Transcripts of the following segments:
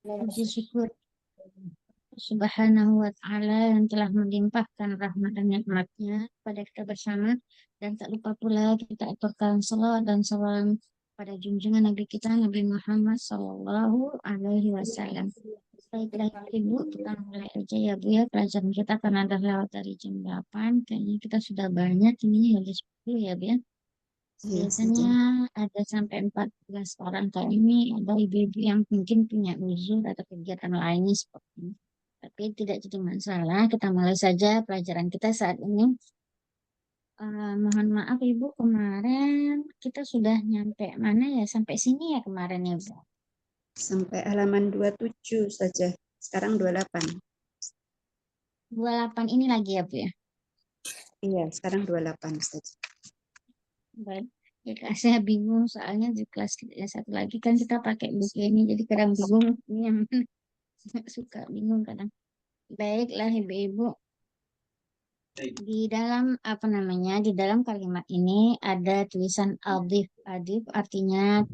Puji syukur Subhanahu wa Ta'ala yang telah melimpahkan rahmat dan nikmatnya pada kita bersama, dan tak lupa pula kita aturkan salawat dan salam pada junjungan Nabi kita Nabi Muhammad Sallallahu Alaihi Wasallam. Baiklah Ibu, kita mulai aja ya Bu ya pelajaran kita, karena ada lewat dari jam 8. Kayaknya kita sudah banyak, ini habis 10 ya Bu ya. Iya Biasanya saja. ada sampai 14 orang. Kali ini ada ibu-ibu yang mungkin punya uzur atau kegiatan lainnya seperti ini. Tapi tidak jadi masalah, kita mulai saja pelajaran kita saat ini. Mohon maaf Ibu, kemarin kita sudah nyampe mana ya? Sampai sini ya kemarin ya Bu? Sampai halaman 27 saja. Sekarang 28. 28 ini lagi ya Bu ya? Iya, sekarang 28 saja. Baik. Ya, Kak, saya bingung soalnya di kelas kita yang satu lagi kan kita pakai buku ini, jadi kadang bingung ini yang mana. Suka bingung kadang. Baiklah Ibu-ibu, di dalam apa namanya, di dalam kalimat ini ada tulisan adif. Adif artinya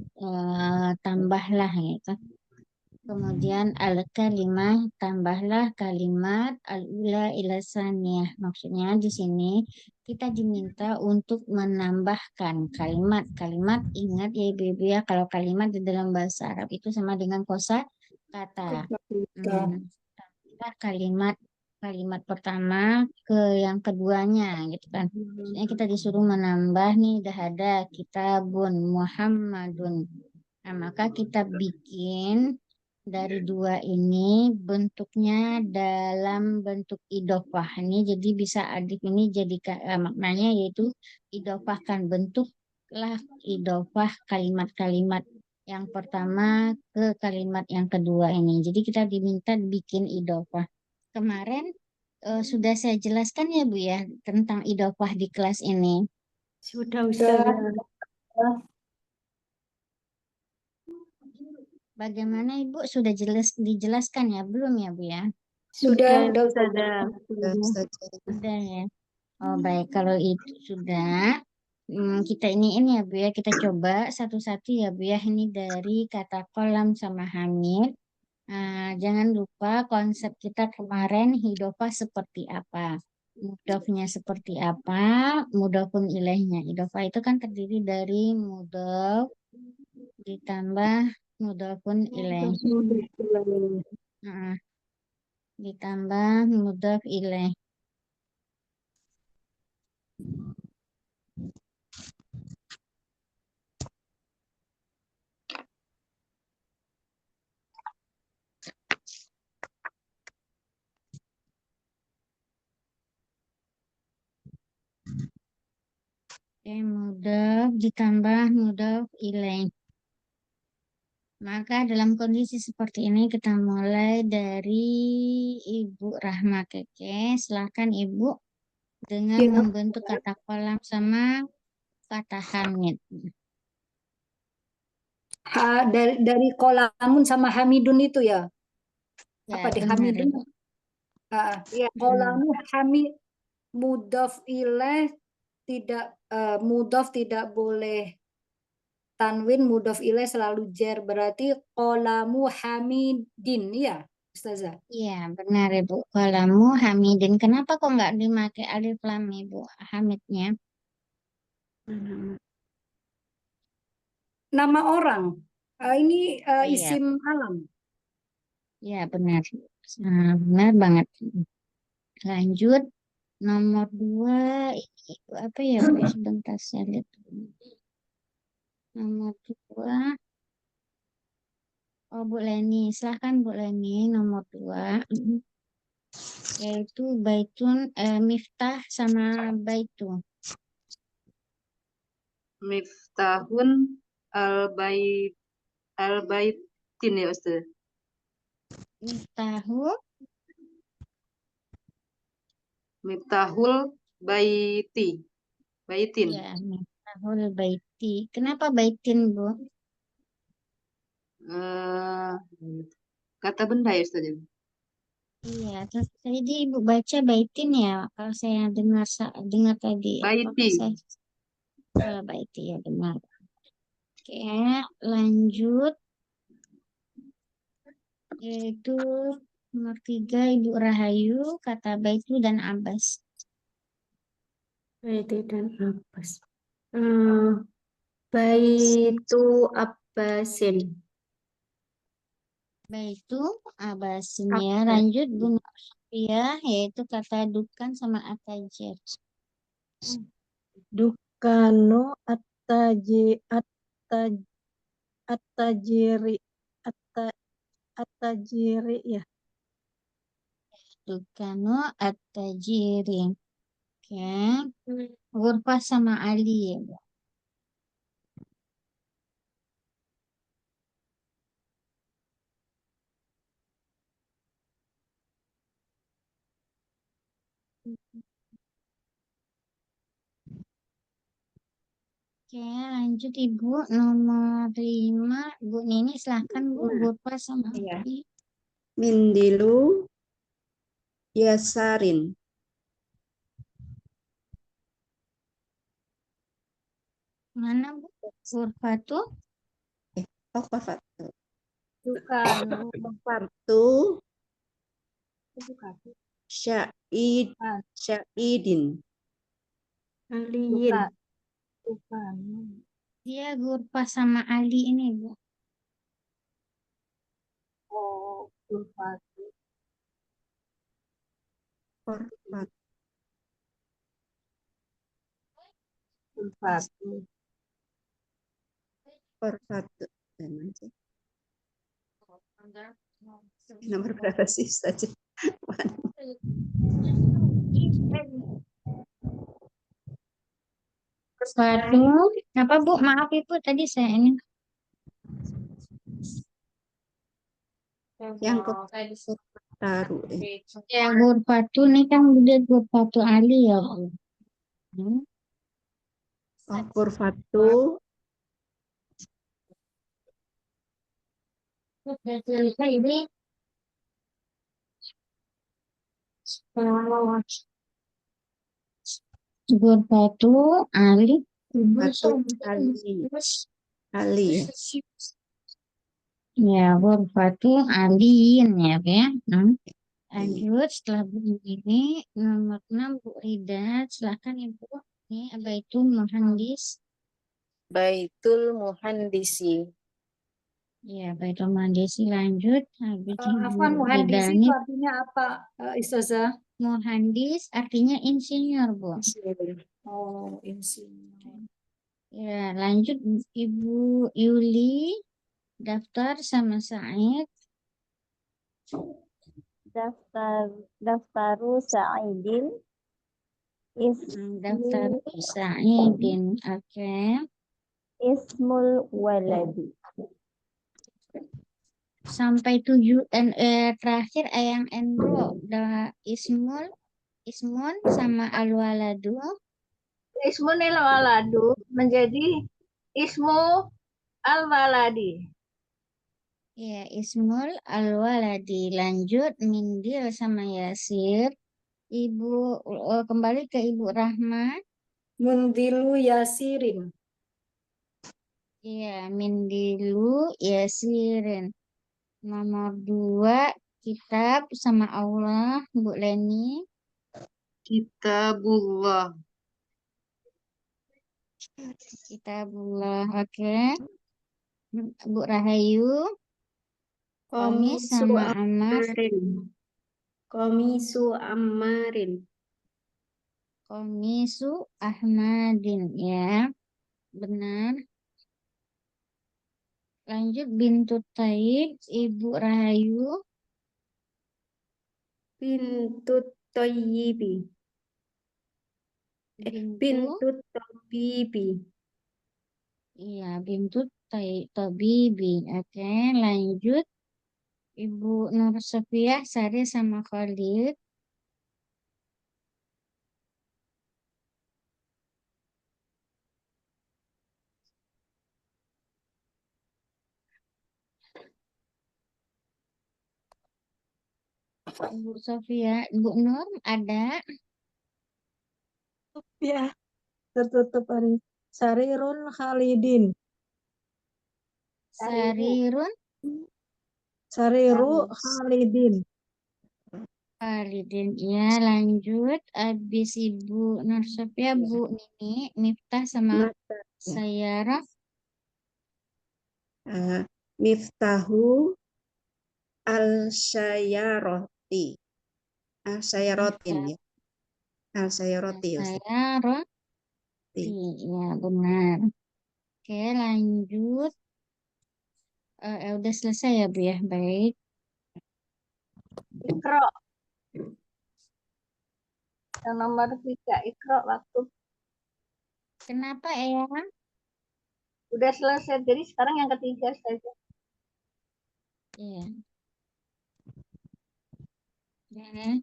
tambahlah gitu. Kemudian al kalimah, tambahlah kalimat al-ula ila saniyah. Maksudnya di sini kita diminta untuk menambahkan kalimat-kalimat. Ingat ya ibu-ibu ya, kalau kalimat di dalam bahasa Arab itu sama dengan kosa kata. Tambahlah kalimat kalimat pertama ke yang keduanya gitu kan. Maksudnya kita disuruh menambah nih, dah ada kitabun Muhammadun. Nah, maka kita bikin dari dua ini bentuknya dalam bentuk idofah. Ini jadi bisa adif ini jadi maknanya yaitu idofahkan, bentuklah idofah kalimat-kalimat yang pertama ke kalimat yang kedua ini. Jadi kita diminta bikin idofah. Kemarin sudah saya jelaskan ya Bu ya tentang idofah di kelas ini. Sudah Ustazah. Bagaimana Ibu, sudah dijelaskan ya belum ya Bu ya? Sudah Sudah, Ustazah. saja. Sudah ya. Oh baik, kalau itu sudah, kita ini ya Bu ya, kita coba satu-satu ya Bu ya. Ini dari kata kolam sama hamid. Jangan lupa konsep kita kemarin hidofah seperti apa. Mudofnya seperti apa, mudofun ilaihnya. Idofah itu kan terdiri dari mudof ditambah mudofun ilaih. Nah, ditambah mudof ilaih. Oke, mudhof ditambah mudhof ilaih. Maka dalam kondisi seperti ini kita mulai dari Ibu Rahma Keke. Silakan Ibu dengan Ya, membentuk kata kolam sama kata hamid. dari kolamun sama Hamidun itu ya. Ya, Apa di benar Hamidun? Ibu. Ya, kolamu Hamid mudhof ilaih tidak mudhof tidak boleh tanwin, mudhof ilaih selalu jar, berarti kolamu Hamidin ya Ustazah. Iya, benar Ibu. Kolamu hamidin. Kenapa kok nggak dipakai alif lam Ibu hamidnya? Nama orang. Ini Oh iya, isim alam. iya benar. Nah, benar banget. Lanjut. Nomor dua, ini apa ya Bu? Sebentar saya lihat dulu. Nomor dua, oh Bu Leni, silahkan Bu Leni nomor dua, yaitu baitun, miftah sama baitu. Miftahun al-bait al-baitin ya Ustaz. Miftahu, Miftahul baiti. Baitin. ya miftahul baiti. Kenapa baitin Bu? Eh, kata benda ya Ustaz. Iya, terus tadi Ibu baca baitin ya. Kalau saya dengar dengar tadi, apakah Baiti. saya baiti ya benar. Oke, lanjut. Yaitu nomor 3 Ibu Rahayu, kata Baitu dan Abbas. Baitu dan Abbas. Baitu Abbasin. Baitu Abbasin ya. Lanjut Bu Sofia, yaitu kata Dukan sama Atajir. Dukano attajiri attajiri ya. Dukanu Atajiri. Oke. Ghurfah sama Ali ya, Bu. Oke, lanjut Ibu. Nomor 5, Bu Nini silahkan Bu. Ghurfah sama Iya. Ali. Mindilu Yasarin. Mana Bu? Ghurfah tuh? Oh, Fatu. Dukanu. Fatu Sya'id Sya'idin. Aliyin. Dukanu. Dia Ghurfah sama Ali ini Bu. Oh, Ghurfatu. Korfat. Ghurfatu. Korfatu. Mana sih? Nomor berapa sih saja? Satu, apa Bu? Maaf Ibu, tadi saya ini. Yang ke taruh. Ya, Ghurfatu nih kan udah Ghurfatu Ali ya Bu. Hmm. Oh, Korfatu Ini Ghurfatu Ali. Fatu Ali ya. Ya, Ghurfatu Aliin ya Bu ya. Lanjut setelah Bu ini nomor 6 Bu Rida, silakan Ibu. Ini apa itu muhandis? Baitul Muhandisi. Ya, Baitul Muhandisi lanjut. Habis Afwan, Bu muhandisi Rida itu ini artinya apa, Ustazah? muhandis artinya insinyur Bu. Oh, insinyur. Ya, lanjut Ibu Yuli, daftar sama Said. Daftaru Sa'idin Daftar Saidin, oke. ismul waladi. Sampai 7 terakhir yang Endro, Ismun sama Alwaladu. Ismun waladu menjadi ismu al-waladi. Ya, Ismul Alwaladi. Lanjut Mindil sama Yasir. Ibu kembali ke Ibu Rahma. Mundilu Yasirin. Iya, Mindilu Yasirin. Nomor 2 kitab sama Allah, Bu Leni. Kitabullah. Kitabullah, oke. Bu Rahayu. Komis Komisu sama Ammar. Ammarin. Komisu Ammarin. Komisu Ahmadin, ya. Benar. Lanjut Bintu Taib, Ibu Rahayu. Bintut Toyibi. Bintu. Bintut Tobibi. Iya, Bintu Tabibi. Oke, lanjut. Ibu Nur Sofiah, Sari sama Khalid. Ibu Sofia, Ibu Nur ada. Ya, tertutup hari. Sarirun Khalidin. Sarirun Sariru Khalidin. Khalidin. Ya, lanjut. Habis Ibu Nur Sofia, Bu Nini, Miftah sama Mata. Sayyarah. Miftahu al-syayaroti. Al-syayarotin ya. Al-syayaroti Ustaz. Sayyarah. Iya, benar. Oke, lanjut. Udah selesai ya, Bu ya? Baik. Ikro. Yang nomor 3, ikro waktu. Kenapa ya? Udah selesai. Jadi sekarang yang ketiga saja. Iya. Ya.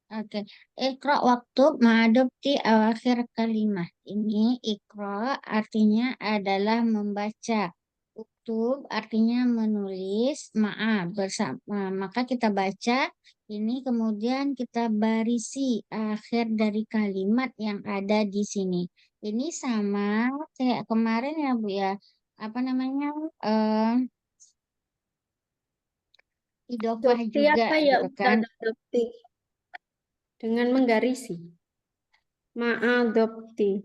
Oke, ikro waktu mengadopsi akhir kalimat. Ini ikro artinya adalah membaca. Uktub artinya menulis. Bersama. Maka kita baca ini kemudian kita barisi akhir dari kalimat yang ada di sini. Ini sama kayak kemarin ya Bu ya. Apa namanya? Eh, idofah Adopti juga apa ya gitu kan. Ustaz? Adopti. Dengan menggarisi. Ma'adopti.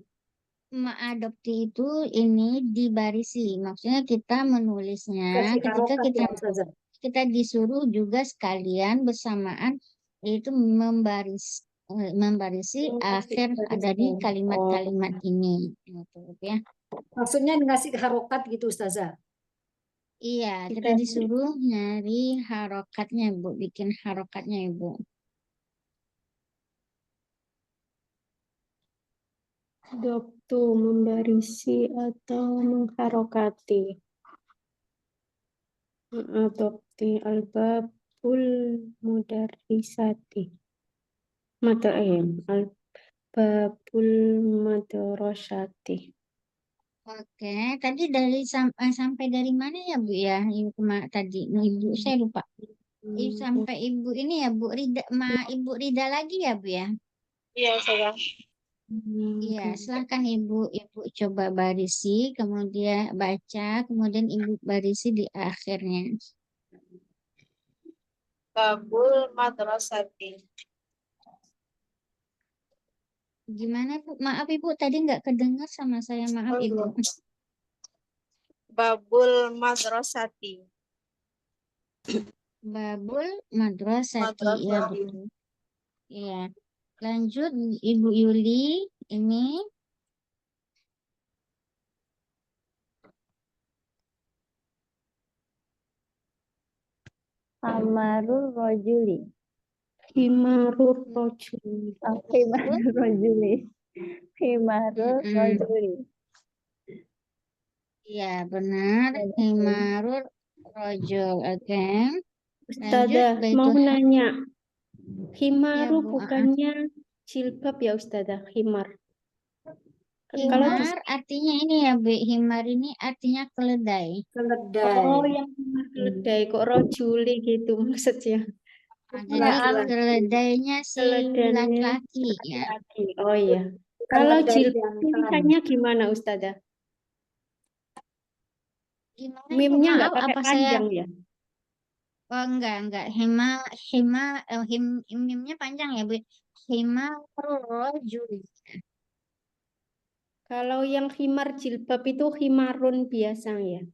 Mengadopsi itu ini dibarisi. Maksudnya kita menulisnya Kasih ketika harokat ya Ustazah. kita disuruh juga sekalian bersamaan yaitu membarisi akhir dari Oh, kalimat-kalimat ini. Gitu, ya. maksudnya ngasih harokat gitu Ustazah. Iya, kita disuruh nyari harokatnya, Bu, bikin harokatnya, Ibu. Adoptu membarisi atau mengharokati. Adopti albabul mudarrisati. Albabul madrasati. Oke, tadi sampai dari mana ya, Bu ya? Tadi Ibu saya lupa. Sampai Ibu ini ya, Bu Rida, Ibu Rida lagi ya, Bu ya? Iya, saya. Iya, silahkan Ibu coba barisi, kemudian baca, kemudian Ibu barisi di akhirnya. Babul madrasati. Gimana, Bu? Maaf Ibu, tadi nggak kedengar sama saya. Maaf Oh, Ibu. Babul madrasati. Babul madrasati, ya Madrasati. betul. Iya. Lanjut Ibu Yuli, ini Amarul rojuli. Himarur rojul. Himarul rojuli. Himarul Mm-mm. rojuli. Iya benar. Himarur rojul. Oke. Ustazah, Lanjut mau Baitul nanya. ya Himaru Bu. bukannya jilbab ya Ustazah? Himar. Kalau di Himar artinya ini ya Bu. Himar ini artinya keledai. oh yang himar keledai kok rojuli gitu maksudnya. Nah, jadi keledainya si Keledainya laki-laki ya. laki. Oh iya. Kalau Keledai jilbab jantan. tulisannya gimana Ustazah? Gimana Ibu? Mimnya nggak Maaf, pakai apa saya? panjang ya? Oh enggak. Himnya panjang ya Bu. Himarur rojul. Kalau yang himar jilbab itu himarun biasa ya.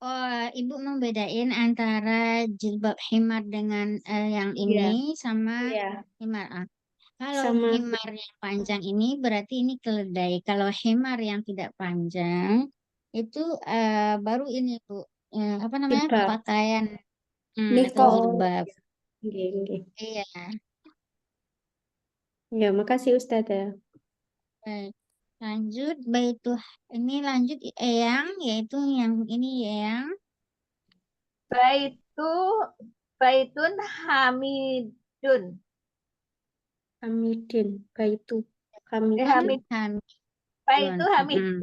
Oh, Ibu membedain antara jilbab himar dengan yang Iya, ini sama iya. himar. Kalau Sama himar yang panjang ini berarti ini keledai. Kalau himar yang tidak panjang itu baru ini Bu. Apa namanya? jilbab. Pakaian atau Niko. jilbab. Nggih, nggih. Iya. Ya, makasih Ustazah. Baik. Lanjut baitu ini lanjut eyang yaitu yang ini eyang. Baitun hamidun. Hamidin, baitu Hamidin. Hamid. Hamidun. Baitu hamidun.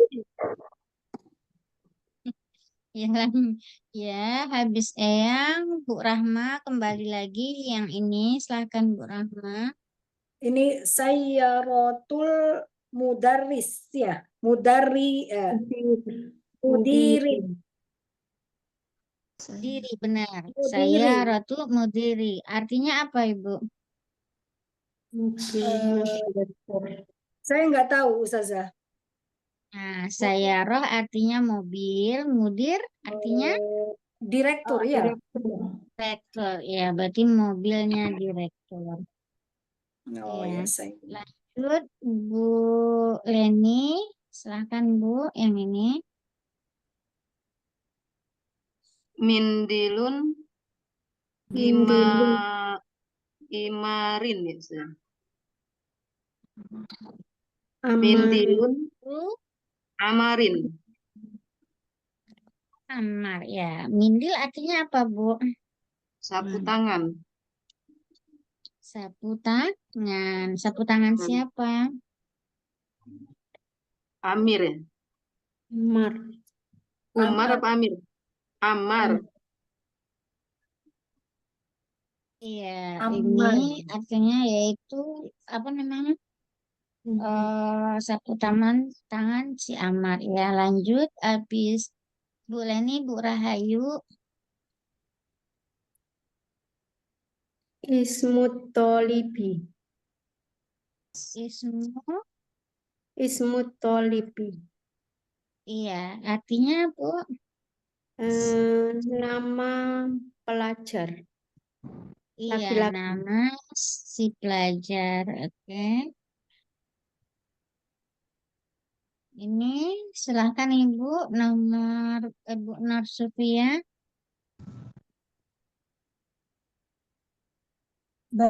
Ya, habis eyang Bu Rahma kembali lagi yang ini silahkan Bu Rahma. Ini sayyarotul mudarris ya. Mudirin. Diri, benar. Mudiri. Saya Ratu Mudiri. Artinya apa, Ibu? Saya nggak tahu, Ustazah. Nah, saya roh artinya mobil, mudir artinya Direktur ya. direktur. Ya, berarti mobilnya direktur. Oh Ya. ya, saya. Lanjut, Bu Leni. Silahkan, Bu, yang ini. Mindilun imarin ya. Ustazah. Mindilun Bu amarin. Amar, ya. Mindil artinya apa, Bu? Sapu tangan. Sapu tangan. Sapu tangan siapa? Amir ya. Umar. Umar apa Amir? Amar. Iya, Amar. ini artinya yaitu apa namanya? Sapu tangan si Amar. Ya, lanjut. Habis Bu Leni, Bu Rahayu. Ismut Tolibi. Ismu. Ismut Tolibi. Iya, artinya Bu. Nama pelajar. Iya, Laki-laki. nama si pelajar. Oke. Ini silahkan Ibu nomor Ibu Nur Sufia.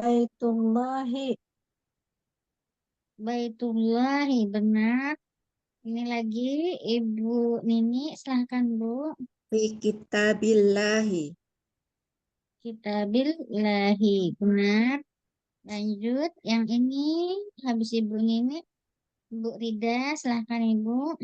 Baitullahi. Baitullahi, benar. Ini lagi Ibu Nini, silahkan Bu. Fi kitabillahi. Kitabillahi, benar. Lanjut, yang ini habis Ibu Nini, Bu Rida, silahkan Ibu.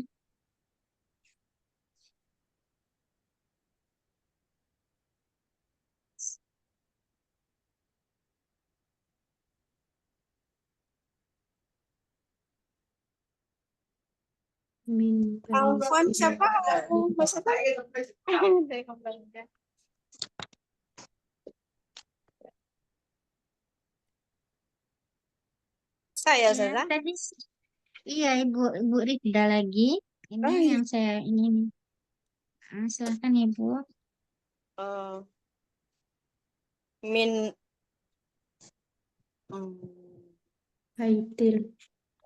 Min Alfon siapa? Masa dari kembali. Saya, Ya, Ustazah. tadi iya Ibu Rida lagi. Ini Oh, iya. yang saya ingin. Silahkan Ibu. Min Baitil.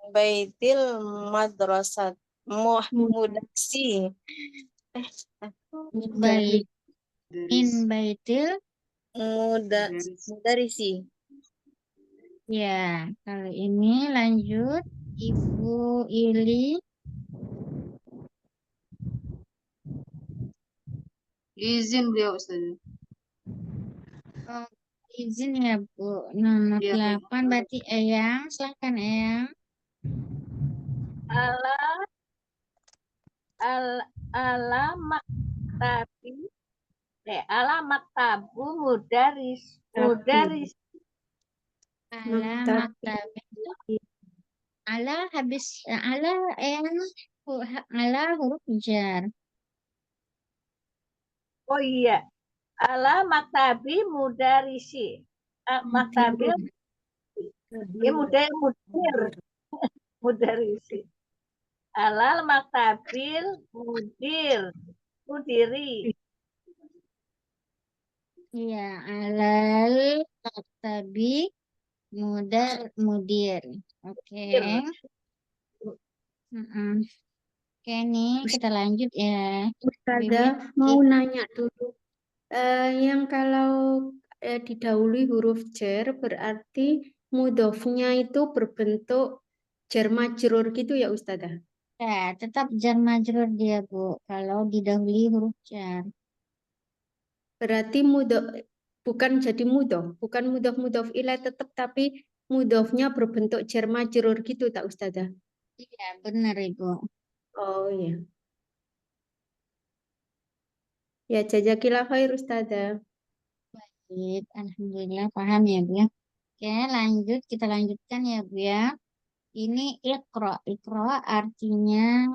Baitil Madrasat Mudasi. Baik, min baitil. Mudarisi. Ya, kalau ini lanjut Ibu Ili. Izin beliau Ustazah. Oh, izin ya Bu. Nomor Iya, 8 berarti Eyang. Silahkan Eyang. Ala al ala maktabi ala maktabu mudaris Ala maktab. Ala habis ala Eyang. Ala huruf jar. oh iya ala maktabi mudarisi maktabi ya mudarisi alal maktabil mudiri Iya, alal maktabi mudir. Oke. Oke nih kita lanjut ya. Ustazah mau nanya dulu. Yang kalau didahului huruf jar berarti mudhofnya itu berbentuk jar majrur gitu ya Ustazah? Ya, tetap jar majrur dia Bu. Kalau didahului huruf jar. Berarti bukan jadi bukan mudhof ilaih tetap tapi mudhofnya berbentuk jar majrur gitu tak Ustazah? Iya, benar Ibu. Oh iya. Ya jazakillah khair Ustazah. Baik, alhamdulillah paham ya Bu ya. Oke, lanjut. Kita lanjutkan ya, Bu ya. Ini ikro. Ikro artinya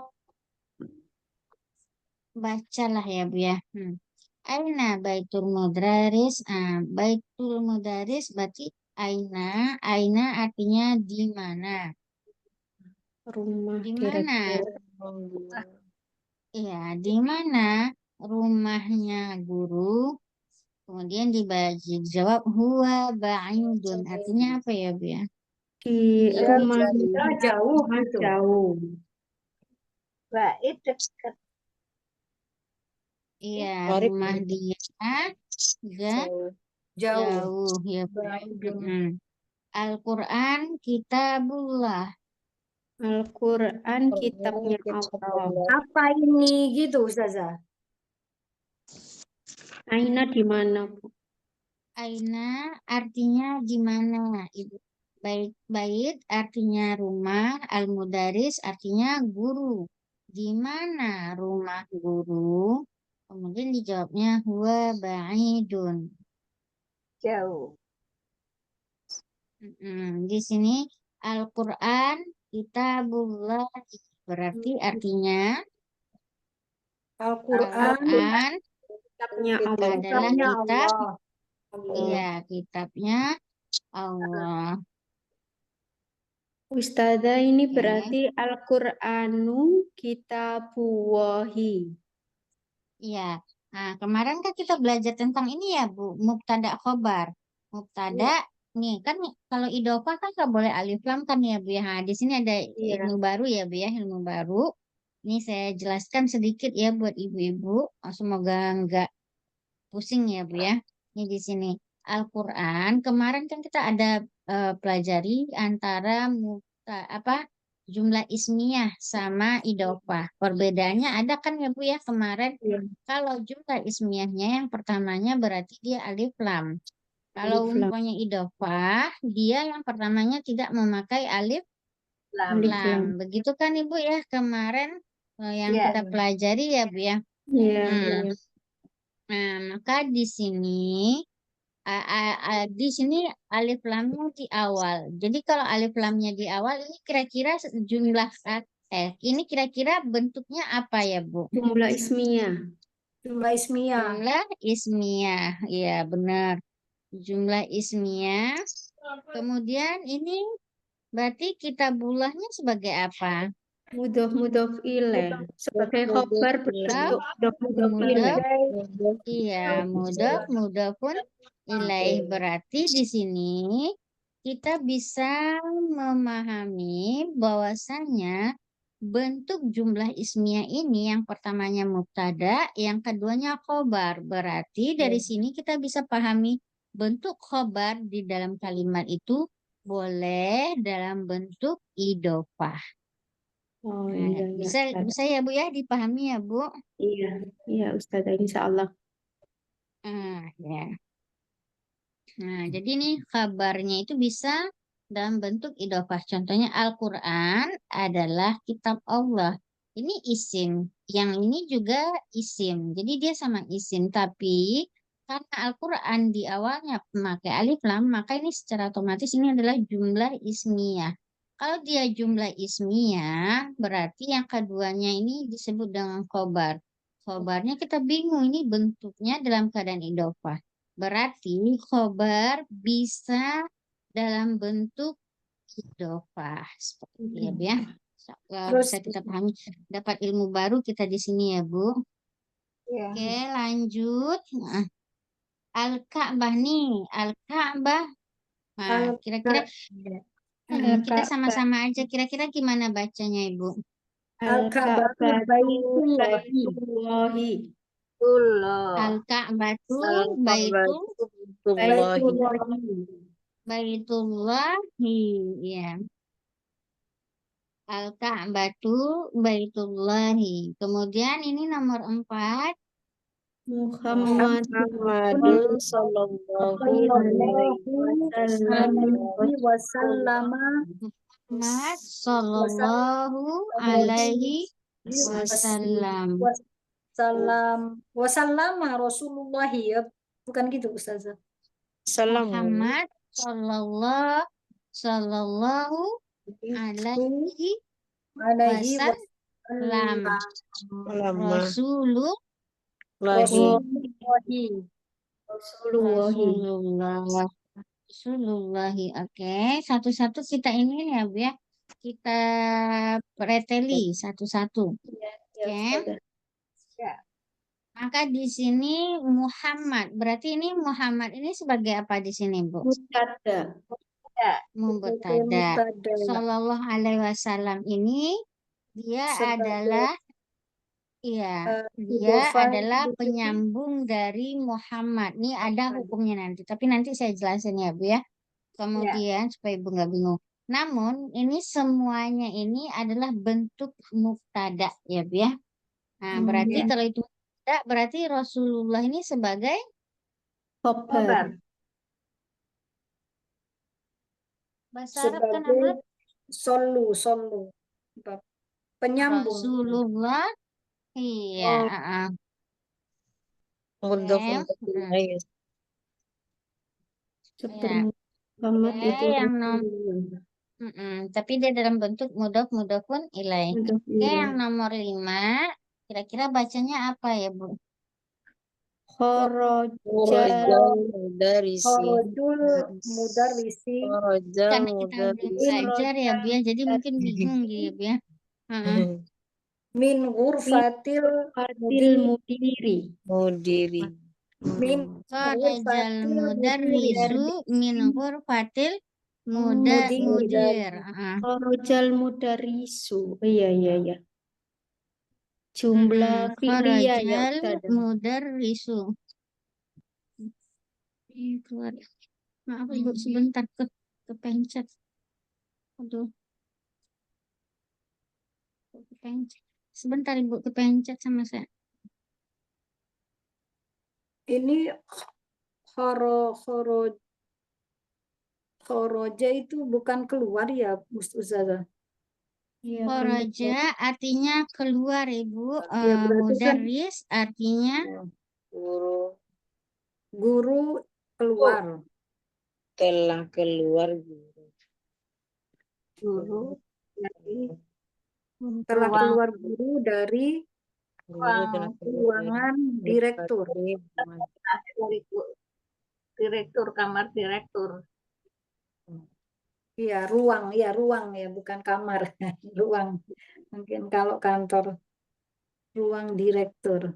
bacalah ya, Bu ya. Aina baitul mudaris. Baitul mudaris berarti aina. Aina artinya di mana. Rumah Di mana? kira-kira. Iya, di mana rumahnya guru? Kemudian dijawab huwa ba'idun. Artinya apa ya, Bu ya? Di Dia rumahnya Jauh gitu. jauh. Bait dekat. Iya, Mari rumah dia juga jauh. jauh ya, Bu. Al-Quran kitabullah. Al-Quran kitabnya Allah. Apa ini gitu Ustazah? Aina di mana, Bu? Aina artinya di mana, Ibu. Bait artinya rumah, al-mudaris artinya guru. Di mana rumah guru? Kemudian dijawabnya huwa ba'idun. Jauh. Di sini Al-Quran kitabullah berarti artinya Al-Quran Al-Quran Kitabnya Allah. adalah kitabnya kitab, Allah. iya kitabnya Allah. Ustazah, ini Oke. berarti Al-Qur'anu kitabullahi. Iya. Nah, kemarin kan kita belajar tentang ini ya, Bu, mubtada khobar. Mubtada, nih kan kalau idofah kan nggak boleh alif lam kan ya, Bu ya. Nah, di sini ada Iya. ilmu baru ya, Bu ya, ilmu baru. Ini saya jelaskan sedikit ya buat ibu-ibu. Semoga nggak pusing ya, Bu ya. Ini di sini Al-Quran. Kemarin kan kita ada pelajari antara jumlah ismiyah sama idofah. Perbedaannya ada kan ya, Bu ya kemarin. Iya. Kalau jumlah ismiyahnya yang pertamanya berarti dia alif lam. Kalau Alif lam. umpamanya idofah, dia yang pertamanya tidak memakai alif Lam. Alif lam. lam. Begitu kan Ibu ya kemarin yang Iya. kita pelajari ya, Bu ya. Iya. Nah, maka di sini di sini alif lamnya di awal. Jadi kalau alif lamnya di awal ini kira-kira jumlah ini kira-kira bentuknya apa ya, Bu? Jumlah ismiyah. Jumlah ismiyah. Jumlah ismiyah. Iya, benar. Jumlah ismiyah. Kemudian ini berarti kitabulahnya sebagai apa? Mudhof ilaih. Sebagai khobar berbentuk mudhof ilaih. Iya, mudhofun ilaih. Berarti di sini kita bisa memahami bahwasannya bentuk jumlah ismiyah ini yang pertamanya mubtada, yang keduanya khobar. Berarti dari sini kita bisa pahami bentuk khobar di dalam kalimat itu boleh dalam bentuk idofah. Oh Nah, iya, iya, bisa Ustazah. ya Bu ya dipahami ya Bu. Iya, iya Ustazah, insya Allah. Ya. Nah, jadi nih kabarnya itu bisa dalam bentuk idofah. Contohnya Al-Quran adalah kitab Allah. Ini isim. Yang ini juga isim. Jadi dia sama isim. Tapi karena Al-Quran di awalnya memakai alif lam, maka ini secara otomatis ini adalah jumlah ismiyah. Kalau dia jumlah ismiyah, berarti yang keduanya ini disebut dengan khobar. Khobarnya kita bingung, ini bentuknya dalam keadaan idofah. Berarti khobar bisa dalam bentuk idofah. Seperti itu ya, Bu ya. Terus Bisa kita pahami. Dapat ilmu baru kita di sini ya, Bu. Iya. Oke, lanjut. Nah, Al-Ka'bah nih. Al-Ka'bah. Nah, kira-kira kita sama-sama aja. Kira-kira gimana bacanya, Ibu? Al-Ka'batu baitullahi. Baitullahi. Tullah. Al-Ka'batu baitul baitullahi. Ya. Al-Ka'batu baitullahi. Kemudian ini nomor 4. Muhammadun sallallahu Alaihi wasallama Muhammad sallallahu alaihi wasallam. wasallama Rasulullahi ya. Bukan gitu Ustazah. salam. Muhammad Sallallahu sallallahu alaihi alaihi wasallam. Lama. Rasulullah Lagi. Rasulullahi. Rasulullahi. Oke, satu-satu kita ini ya, Bu ya. Kita preteli satu-satu. Ya, Oke. Ustazah. Maka di sini Muhammad. Berarti ini Muhammad ini sebagai apa di sini, Bu? Mubtada. Mubtada. Sallallahu alaihi wasallam ini dia adalah dia adalah penyambung dari Muhammad. Nih ada hukumnya nanti, tapi nanti saya jelasin ya, Bu ya. Kemudian supaya Ibu nggak bingung. Namun ini semuanya ini adalah bentuk mubtada ya, Bu ya. Nah, berarti kalau itu mubtada berarti Rasulullah ini sebagai Khobar. bahasa Arab kan apa? Solu penyambung. Rasulullah. Iya, Mudhof Oke. mudhof ilaih. Seperti Muhammad Oke, itu yang tapi dia dalam bentuk mudhofun ilaih. Mudhof Oke, yang ilaih. nomor 5, kira-kira bacanya apa ya, Bu? Kharaja Khorajal mudarisi. Kharajul mudarrisi Khorajal Karena kita belum mudarisi. belajar ya, Bu ya, jadi mungkin bingung gitu ya, Bu ya. min ghurfatil Fatil Mudiri. Mudiri. min Kharajal ghurfatil mudarrisu min ghurfatil mudir. Kharajal Mudarisu. Iya. Jumlah fi'liyah ya Kharajal Ustazah. mudarrisu. Ini keluar. Maaf Ibu, sebentar kepencet. Aduh. Kepencet. Sebentar Ibu, kepencet sama saya. ini khoroja itu bukan keluar ya Ustazah. Iya, Kharaja artinya keluar Ibu. Ya, berarti kan Mudarris artinya guru keluar. Telah keluar. Guru dari Telah ruang keluar guru dari ruangan direktur. dari direktur, kamar direktur. Iya, ruang ya, bukan kamar. Ruang. Mungkin kalau kantor ruang direktur.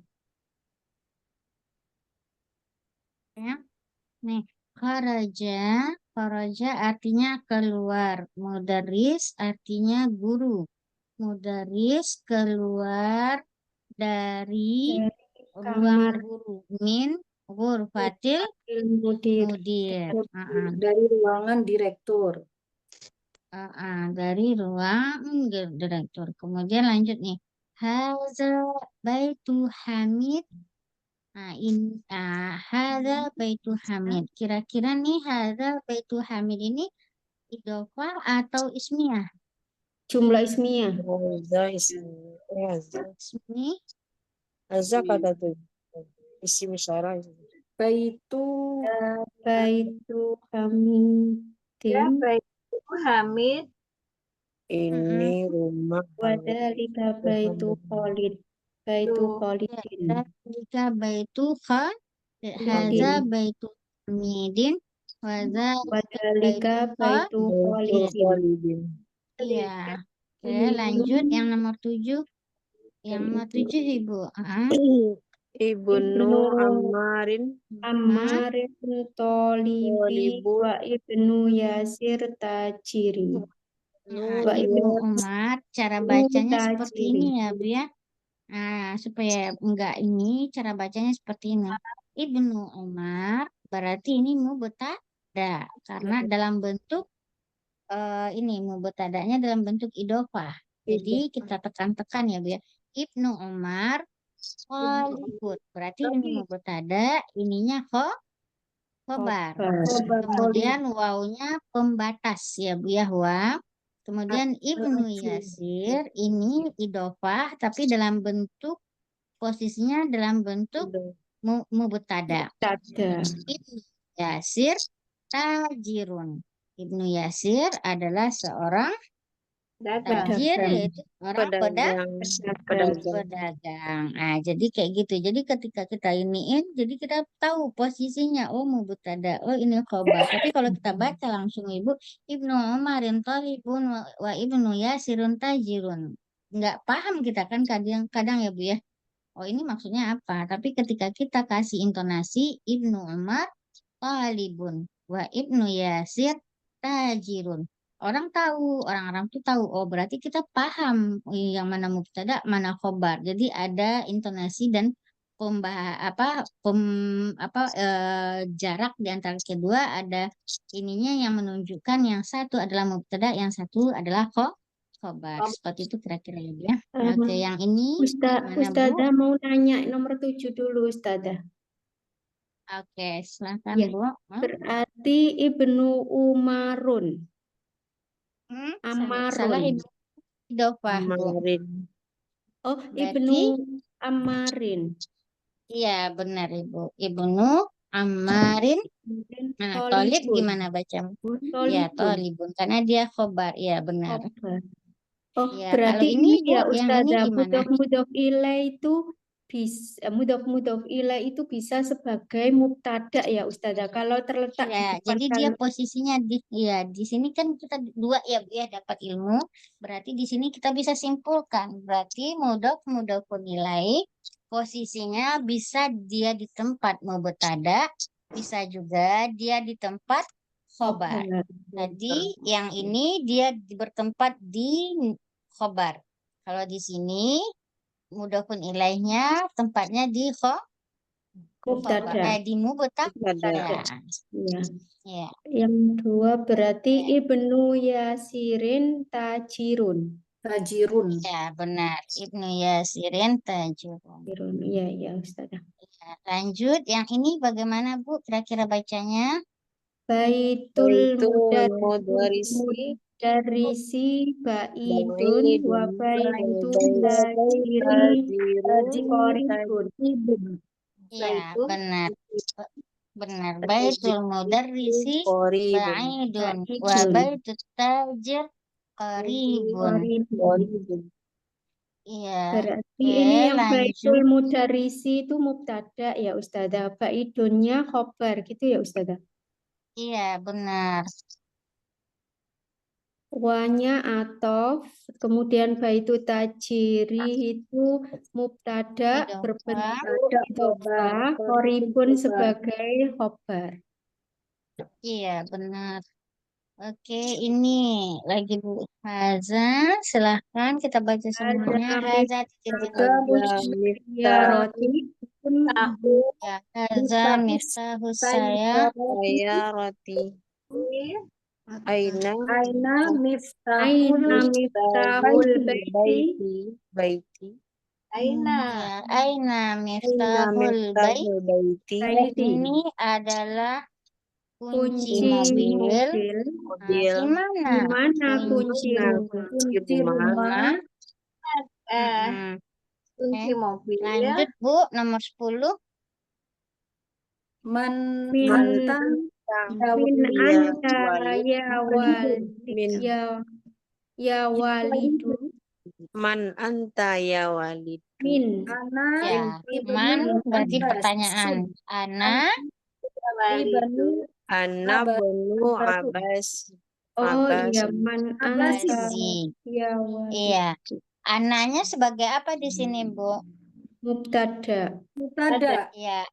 ya. Nih, kharaja artinya keluar. Mudarris artinya guru. Mudarris keluar dari ruang guru. Min ghurfatil mudir. Dari ruangan direktur. Dari ruang direktur. Kemudian lanjut nih. Haza baitu Hamid. Haza baitu Hamid. Kira-kira nih haza baitu Hamid ini idhofah atau ismiyah? Jumlah ismiyah. Ismi. Azza kata tuh. Isim isyarah. Baitu Hamid. Ya, baik itu Hamid. Ini rumah. Wadhalika baitu Khalid. Baitu Khalidin. Jika baitu haza baitu Hamidin. Wadhalika baitu Khalidin. Iya. Oke, lanjut yang nomor 7. Yang nomor 7 Ibu. Ibnu Ammarin. Ammarin Tolibi wa Ibnu Yasir Tajiri. Ibnu Umar, cara bacanya seperti ini ya, Bu ya. Supaya enggak ini, cara bacanya seperti ini. Ibnu Umar, berarti ini mubtada. Karena dalam bentuk ini mubtadanya dalam bentuk idhofah. Jadi kita tekan-tekan ya, Bu ya. Ibnu Umar Khalifut. Berarti ini mubtada, ininya khobar. Kemudian wawunya pembatas ya, Bu ya, waw. Kemudian Ibnu Yasir ini idhofah tapi dalam bentuk posisinya dalam bentuk mubtada. Ibnu Yasir tajirun. Ibnu Yasir adalah seorang Dagang. tajir, Pedagang. yaitu orang Pedagang. Pedagang. Pedagang. pedagang. Ah, jadi kayak gitu. Jadi ketika kita iniin, jadi kita tahu posisinya. Oh, mubtada. Oh, ini khobar. Tapi kalau kita baca langsung Ibu, Ibnu Umarin talibun wa Ibnu Yasirun tajirun. Nggak paham kita kan kadang-kadang ya Bu ya. Oh, ini maksudnya apa? Tapi ketika kita kasih intonasi Ibnu Umar talibun wa Ibnu Yasir tajirun. Orang-orang tuh tahu. Oh, berarti kita paham yang mana mubtada, mana khobar. Jadi ada intonasi dan jarak di antara kedua, ada ininya yang menunjukkan yang satu adalah mubtada, yang satu adalah khobar. Seperti itu kira-kira ya. Oke, yang ini gimana Bu? Ustazah mau nanya nomor 7 dulu, Ustazah. Oke, silakan Ya, Bu. berarti Ibnu Umarun. Salah Amarun. Ibu Idofah Bu. Kemarin. Oh, Berarti Ibnu Amarin. iya benar Ibu. Ibnu Ammarin. Kemudian Nah, Tolib Tolibun. gimana baca? Ya, Tolibun. Tolibun. Karena dia khobar. Iya, benar. Khobar. Oh, Ya, berarti kalau ini ini ya Bu, yang ini Ustazah, gimana? mudhof ilaih itu bisa mudhof ilaih itu bisa sebagai mubtada ya Ustazah. Kalau terletak di Iya, depan jadi dia posisinya di sini kan kita dua ya Bu ya dapat ilmu. Berarti di sini kita bisa simpulkan. Berarti mudhofun ilaih posisinya bisa dia di tempat mubtada, bisa juga dia di tempat khobar. khobar. Jadi yang ini dia bertempat di khobar. Kalau di sini mudhofun ilaihnya tempatnya di Mubtada. di mubtada. Ya. Ya. Yang dua berarti Ibnu Yasirin tajirun. Tajirun. Ya, benar. Ibnu Yasirin tajurun. Tajirun. Iya, iya Ustazah. Ya, lanjut, yang ini bagaimana Bu? Kira-kira bacanya? Baitul Baitul mudarisi mudarrisi baidun wa baidun baitul tajirun tajiri tajirun qoribun. Iya, itu benar. Benar. Baitul mudarrisi qoribun ba'idun wa Baidun. baitut tajir qaribun. qoribun. Iya. Berarti Oke, ini yang lanjut. baitul mudarrisi itu mubtada ya Ustazah. Baidunnya khobar gitu ya Ustazah. Iya, benar. Wanya atof, kemudian baitu tajiri itu mubtada Idofah. berbentuk Ada idofah, khobar. qoribun sebagai khobar. Iya, benar. Oke, ini lagi Bu Haza. Silahkan kita baca semuanya. Haza titik-titik. Ya roti tahu Ya, Haza miftahus saya. Saya roti aina Aina miftahul aina miftahul baiti baiti Aina Ya, aina aina miftahul bait. miftahul baiti baiti. Ini adalah kunci Kunci mobil. mobil. Nah, mobil di mana? Di mana kunci nah rumah? kunci rumah Mm-mm. kunci mobil Lanjut Bu, nomor 10. man Min mantan min ya anta walid ya walid min ya walidu man anta ya walid min ana Ya, ibnu man berarti Abbas. pertanyaan. Ana Ibnu ana benu Abbas oh Abbas iya man anta Azi. ya walid Iya. Ananya sebagai apa di sini, Bu? mubtada Mutada. Ya,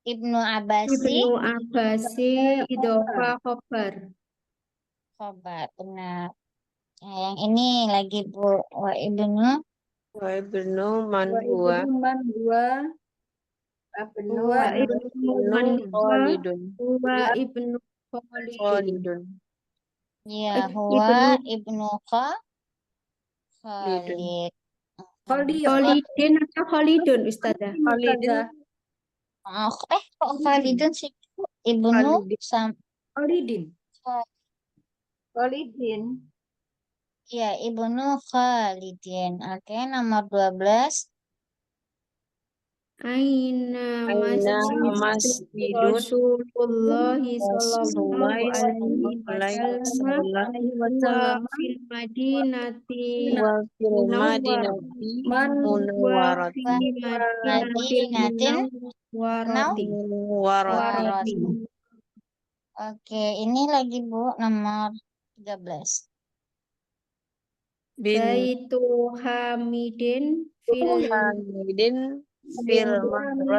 Ibnu Abbasi Ibnu Abbasi idhofa khobar khobar. Benar. Nah, yang ini lagi Bu wa Ibnu wa ibnu man Wa huwa ibnu man huwa Abnu huwa wa ibnu ibnu man khalidun huwa ibnu Khalidin khalidun ya ibnu Ibnu Khalid. Khalidin atau Khalidun Ustazah? Khalidun. Kok Khalidun sih? Ibnu Khalidin. Khalidin. Khalidin Ya, Ibnu Khalidin. Oke, nomor 12. Aina Aina masjid masjidun Rasulullah sallallahu Rasulullah alaihi wasallam wa fil madinati wa fil munawwarah madinati Man wa fi munawwaratin madinatil Madinatin munawwarati munawwaratin warot. Oke, ini lagi Bu nomor 13. bin Baitu Hamidin fil Hamidin fil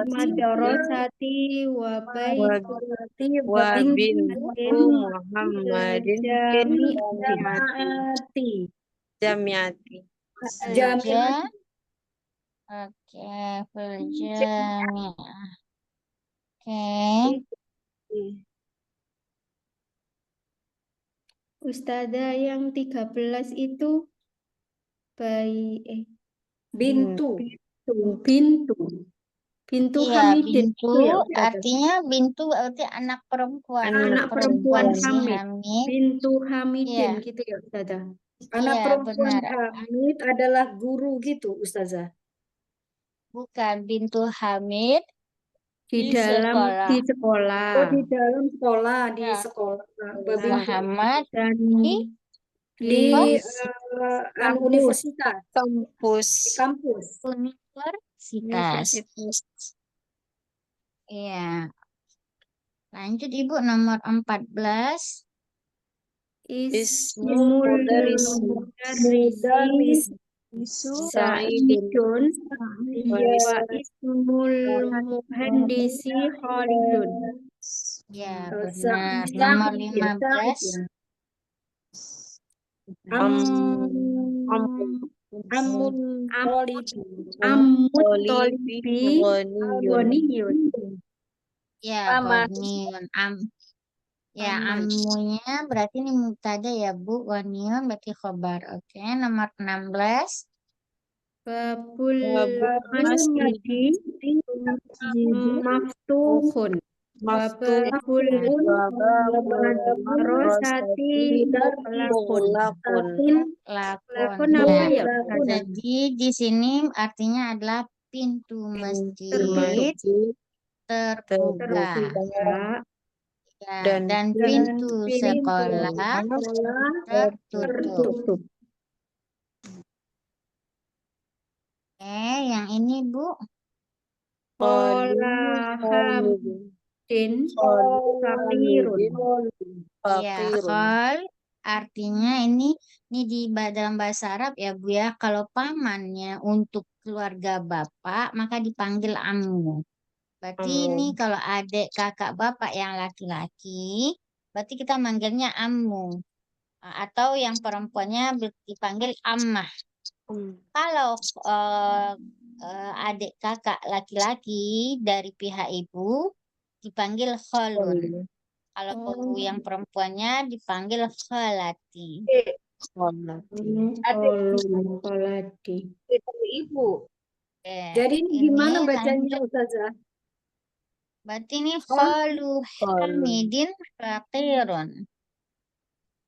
madrasati wa baitu wa Muhammadin bintu Muhammadin fil jami'ati. jamiati Filja. Oke, filjamiah. Oke. Ustazah yang 13 itu bintu. bintu Iya, Hamidin bintu itu ya Ustazah. artinya bintu berarti anak perempuan. Anak perempuan si Hamid. Hamid. Bintu Hamidin Iya. gitu ya Ustazah. Anak Iya, perempuan benar. Hamid adalah guru gitu, Ustazah. Bukan bintu Hamid Di di dalam sekolah. di sekolah. Oh, di dalam sekolah, di Ya. sekolah. Muhammad Dan di di Universitas, di kampus kampus. universitas. Iya. Lanjut Ibu nomor 14. ismul mudarrisi Mudarris. Sa'idun wa ismul muhandisi Khalidun. Ya, Sa'id, benar. Nomor ya, 15. Sa'id, ya. amun Amun Tolibi. Amut tolibi tolibi ghaniyun ghaniyun. Ya, Aman. ghaniyun. Ya, Aman. amunya berarti ini mubtada ya Bu. Ghaniyun berarti khobar. Oke, nomor 16. Babul masjid masjidi maftuhun. Babul madrasati lakun. Lakon. apa Ya. ya? Jadi di sini artinya adalah pintu masjid terbuka. Ya, dan pintu sekolah tertutup. Oke, yang ini Bu. Din fakirun. Ya, khol artinya ini di dalam bahasa Arab ya Bu ya. Kalau pamannya untuk keluarga bapak maka dipanggil ammu. Berarti ini kalau adik kakak bapak yang laki-laki, berarti kita manggilnya ammu. Atau yang perempuannya dipanggil ammah. Kalau adik kakak laki-laki dari pihak ibu dipanggil kholun. Kalau yang perempuannya dipanggil kholati. Kolati. Itu ibu. Jadi ini gimana Ini bacanya, lanjut. Ustazah? Berarti ini kholu hamidin fakirun.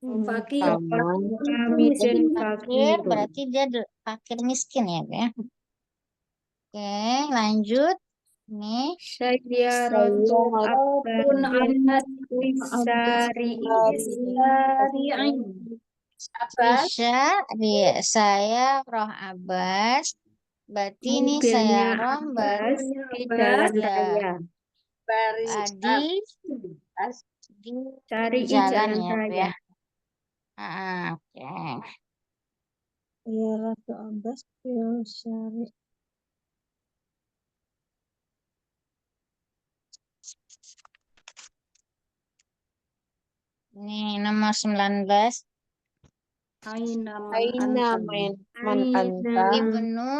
Fakir. Hamidin Fakir fakirun. berarti dia fakir miskin ya, Bu ya. Oke, lanjut. Ini Sayyaratun abbasin fisari'in. Isya, saya Roh Abbas. Berarti ini saya Mobilnya Roh Abbas di jalan raya. di Cari jalan jalan ya, Bu raya. ya. Oke. Ya Ratu Abbas fil syari. Ini nomor 19. Aina Aina man anta Ibnu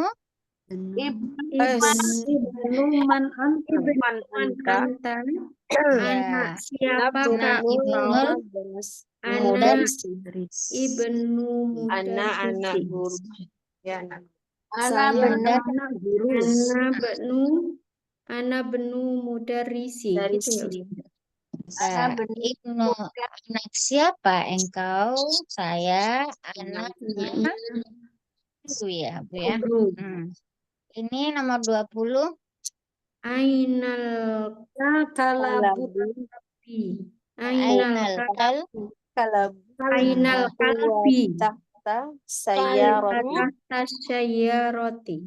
Ibnu man antum. man anta Anak siapa Nah, kak Ibnul mudarrisi Ibnu anak Mudarrisi. guru ya anak Saya benar. anak guru. Anak benu Mudarrisi. Gitu ya. Ibnu anak siapa engkau? Saya anaknya guru ya, Bu ya. Guru. Ini nomor 20. Ainal Kalabu. kalbi. Ainal Ainal kal kalbu. Kalabu Ainal kalbi. tahta sayyarati. Tahta sayyarati.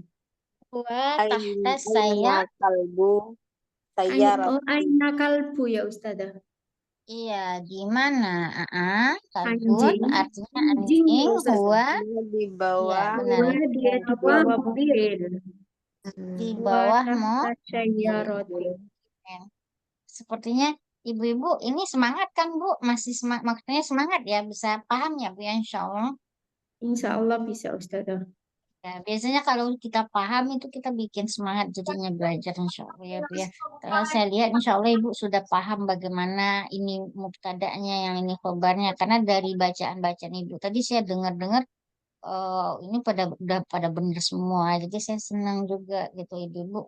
wa tahta saya. Aina kalbu Oh, sayyarati. aina kalbu ya Ustazah. Iya, di mana? Kalbun Anjing. artinya Anjing anjing, ya, Ustazah. huwa, Di iya bawah benar, Huwa dia di Bawah bawah mobil. mobil. di Wa bawah tahta sayyarati. Ya. Sepertinya ibu-ibu ini semangat kan Bu? Masih maksudnya semangat ya, bisa paham ya Bu ya, insya Allah. Insya Allah bisa Ustazah. Ya, biasanya kalau kita paham itu kita bikin semangat jadinya belajar insya Allah ya Bu ya. Kalau saya lihat insya Allah Ibu sudah paham bagaimana ini mubtada'nya, yang ini khobarnya. Karena dari bacaan-bacaan Ibu tadi saya dengar-dengar ini udah pada benar semua. Jadi saya senang juga gitu Ibu.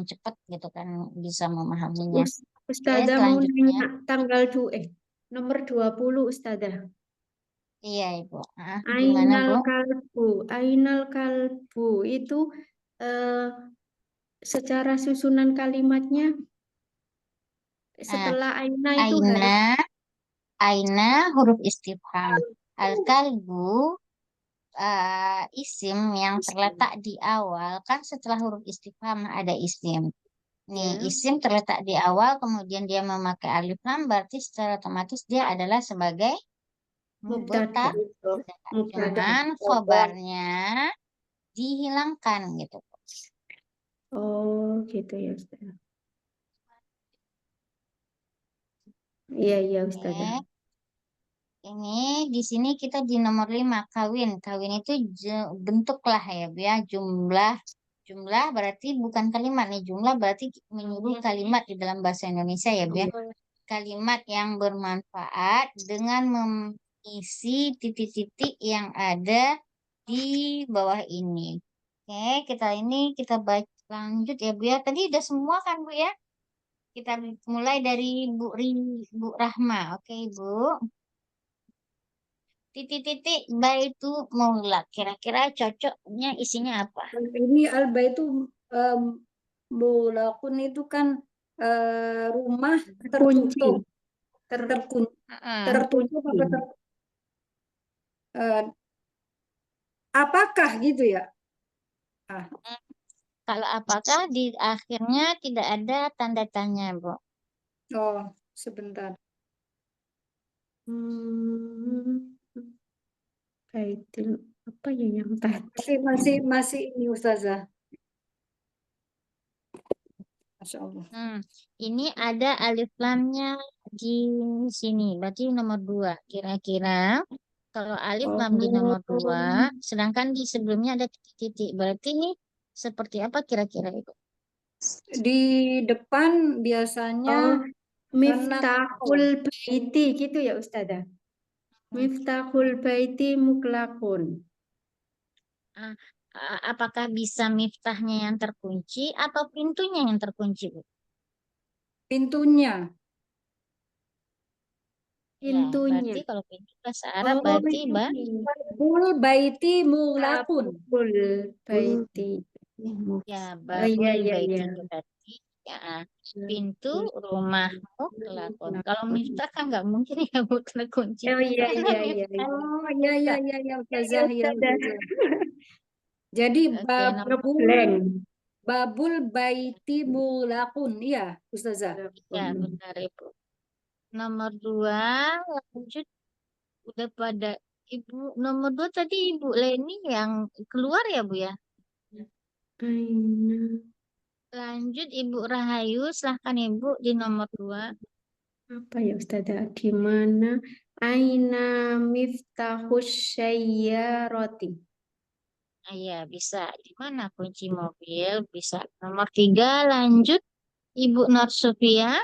Cepat gitu kan bisa memahaminya. Oke, Ustazah mau selanjutnya. nanya tanggal nomor 20 Ustazah. Iya Ibu. Gimana Bu? Ainal kalbu itu secara susunan kalimatnya setelah aina itu harus Aina huruf istifham. Al-kalbu isim yang terletak di awal, kan setelah huruf istifham ada isim. Nih, ya, isim terletak di awal, kemudian dia memakai alif lam, berarti secara otomatis dia adalah sebagai mubtada. mubtada. Mubtada. Cuman khobarnya dihilangkan gitu. Oh, gitu ya Ustazah. Iya, iya Ustazah. Oke. Ini di sini kita di nomor 5 kawin. Kawin itu bentuk lah ya Bu ya. Jumlah berarti bukan kalimat nih. Jumlah berarti menyuruh kalimat di dalam bahasa Indonesia ya Bu ya. Kalimat yang bermanfaat dengan mengisi titik-titik yang ada di bawah ini. Oke, kita baca lanjut ya Bu ya. Tadi udah semua kan Bu ya? Kita mulai dari Bu Rahma. Oke Ibu. Titik-titik baitu maulak. Kira-kira cocoknya isinya apa? Ini alba itu mulakun itu kan rumah Kunci. tertutup. Tertutup apa apakah gitu ya? Kalau apakah di akhirnya tidak ada tanda tanya, Bu? Oh, sebentar. Baitul apa ya yang tadi? Masih ini Ustazah. Masya Allah. Ini ada alif lamnya di sini, berarti nomor 2. Kira-kira kalau alif lam di nomor 2, sedangkan di sebelumnya ada titik-titik, berarti ini seperti apa kira-kira itu? Di depan biasanya Miftahul baiti gitu ya Ustazah. Miftahul baiti muklakun. Apakah bisa miftahnya yang terkunci atau pintunya yang terkunci, Bu? pintunya. Ya, berarti kalau pintu bahasa Arab Oh, berarti Babul baiti mulakun. Babul baiti. ya, iya, babul iya, baiti iya. itu berarti ya, pintu rumahmu kelakon. Kalau miftah kan nggak mungkin ya Bu terkunci. Oh iya, Karena iya, iya, miftah iya. Oh iya Ustazah, ya, Ustazah. Ustazah. Jadi Oke, babul baiti mulakun, iya Ustazah. ya benar Ibu. Nomor 2 lanjut udah pada Ibu. Nomor 2 tadi Ibu Leni yang keluar ya Bu ya. Aina. Lanjut Ibu Rahayu, silahkan Ibu di nomor 2. Apa ya Ustazah? Di mana aina miftahus sayyarati? Iya, bisa. Di mana kunci mobil? Bisa. Nomor 3, lanjut. Ibu Nur Sofia.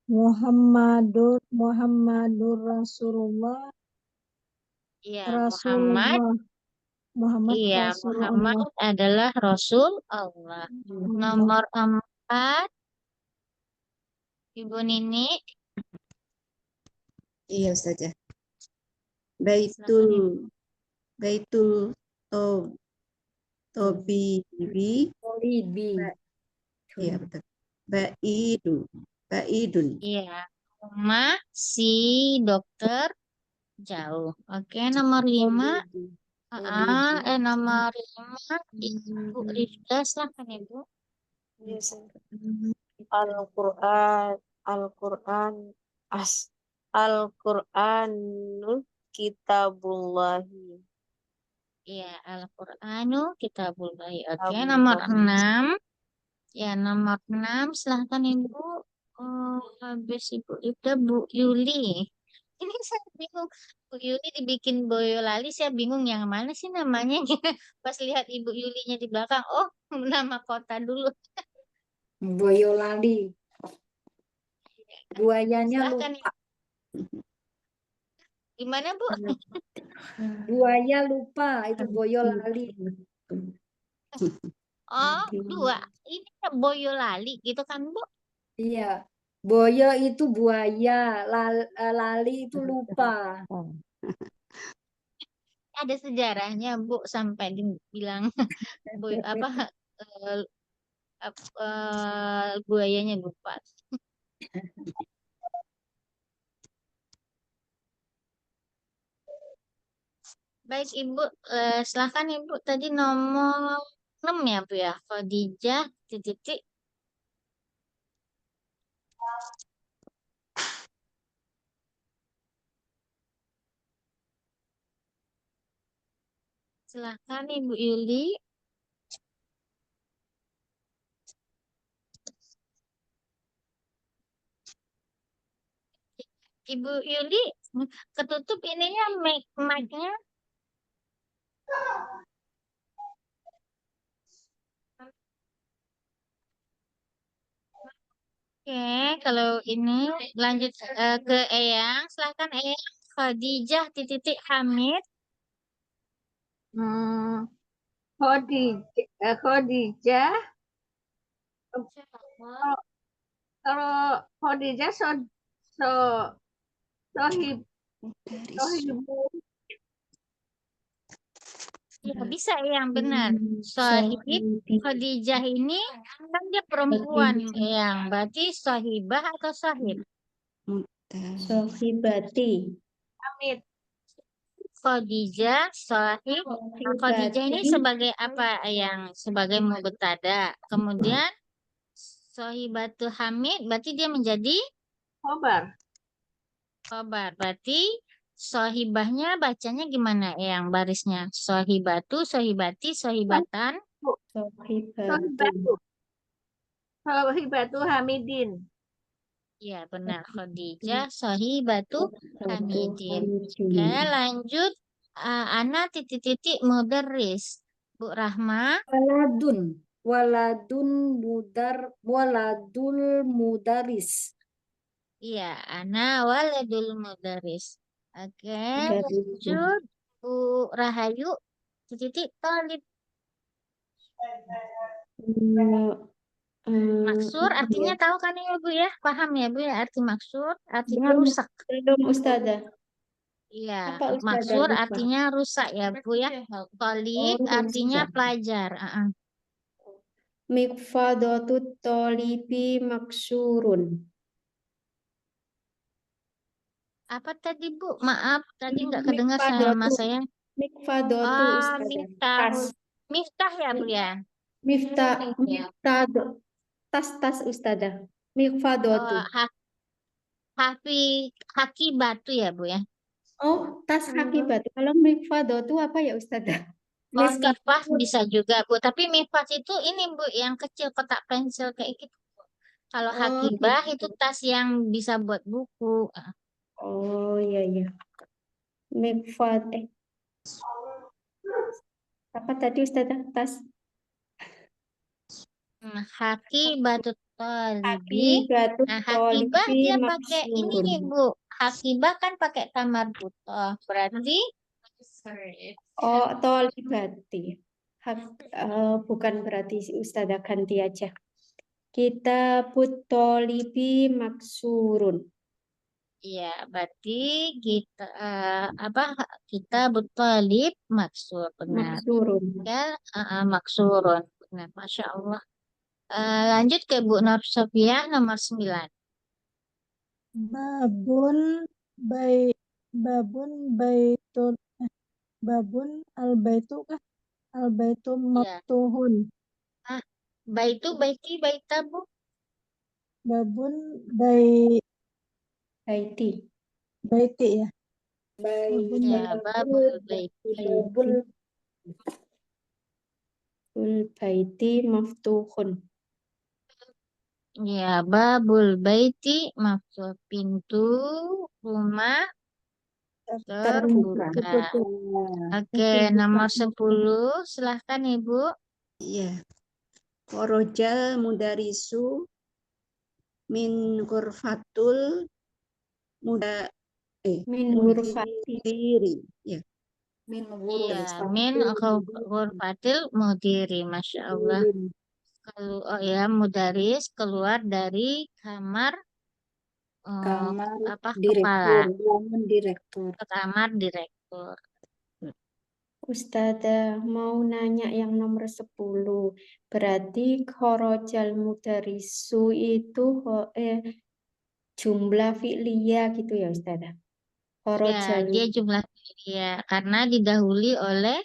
Muhammadur Rasulullah. Iya, Rasulullah. Muhammad Iya, Rasulullah. Muhammad adalah Rasul Allah. Nomor 4, Ibu Nini. Iya Ustazah. Silakan, Baitul Tobibi Tolibi. Iya betul. Baidun. Baidun. Iya. Rumah si dokter jauh. Oke, nomor 5. Nomor 5 Ibu Rifda, silahkan Ibu. Yes. Al-Quran. Al-Quran. Al-Quranul Kitabullahi. Iya, Al-Qur'anu Kitabullah. Oke, Kitabullah. nomor 6. Ya, nomor 6 silahkan Ibu. Oh, habis Ibu Rifda, Bu Yuli. Ini saya bingung. Bu Yuli dibikin Boyolali, saya bingung yang mana sih namanya. Pas lihat Ibu Yulinya di belakang, oh, nama kota dulu. Boyolali. Buayanya Silahkan lupa. gimana Bu? Buaya lupa, itu Boyolali. Oh, 2. Ini Boyolali gitu kan Bu? Iya. Boyo itu buaya, lali itu lupa. Ada sejarahnya Bu sampai dibilang apa buayanya lupa. Baik Ibu, silakan Ibu tadi nomor 6 ya Bu ya, Khadijah titik. Silakan Ibu Yuli. Ibu Yuli ketutup ininya mic-nya. Oke, kalau ini lanjut ke Eyang. Silakan Eyang. Khadijah titik Hamid. Khadijah. Kalau Khadijah sohibu. Ya, bisa yang benar. Sohib Khadijah ini kan dia perempuan yang berarti sohibah atau sohib. Sohibati. Hamid. Khadijah, sohib. Khadijah ini sebagai apa yang sebagai mubtada. Kemudian sohibatu Hamid berarti dia menjadi Khobar. khobar. Berarti sohibahnya bacanya gimana yang barisnya? Sohibatu, sohibati, sohibatan. Sohibatu. Sohibatu Hamidin. Iya benar, Khadijah sohibatu Hamidin. Oke, lanjut. Ana titik-titik mudarris. Bu Rahma. Waladul mudaris. Iya, Ana waladul mudarris. Oke, lanjut. Bu Rahayu titik talib. Maksur artinya tahu kan ya Bu ya? Paham ya Bu ya arti maksur? Artinya rusak. Belum Ustazah. Iya, Apa Ustazah maksur lupa? artinya rusak ya Bu ya. Talib artinya rusak. pelajar. Mikfadotut tolibi maksurun. Apa tadi Bu? Maaf, tadi nggak kedengar sama saya. Mikfadotu Ustazah. Miftah ya Bu ya? Miftado. Tas Ustazah. Mikfadotu. Haki batu ya Bu ya? Oh, tas kaki batu. Kalau mikfadotu apa ya Ustazah? Mifah bisa juga Bu. Tapi mifah itu ini Bu, yang kecil kotak pensil kayak gitu. Kalau hakibah itu tas yang bisa buat buku. Oh iya iya. Mikfad. Apa tadi Ustazah? Tas. Haki batu tolibi. Batu Nah, hakibah tolibi dia pakai ini nih Bu. Hakibah kan pakai tamar butoh. Berarti Oh, tolibati. Bukan berarti Ustazah ganti aja. Kita tolibi maksurun. iya, berarti kita kita bertalib maksud benar. Maksurun. Ya, maksurun benar. Masya Allah. Lanjut ke Bu Nur Sofia nomor 9. Babun bay babun baitul babun al baitu kah? Al baitu Ya. maftuhun. Ah, baitu, baiti, baita, Bu. Babun bay Haiti. baiti ya. Baik. Ya, babul baiti. Babul Ul baiti maftuhun. Ya, babul baiti maksud pintu rumah Terbuka. terbuka. Oke, nomor 10. Silahkan Ibu. Iya. Korojal mudarisu min ghurfatul muda Min ghurfati. mudiri. Ya. min Iya, huruf min ghurfatil mudiri. Masya Allah. Kalau mudaris keluar dari kamar kamar kepala direktur, ruangan direktur. ke kamar direktur. Ustazah mau nanya yang nomor 10. Berarti khorojal mudarisu itu jumlah fi'liyah gitu ya Ustazah? Ya, Khorojal dia jumlah ya karena didahului oleh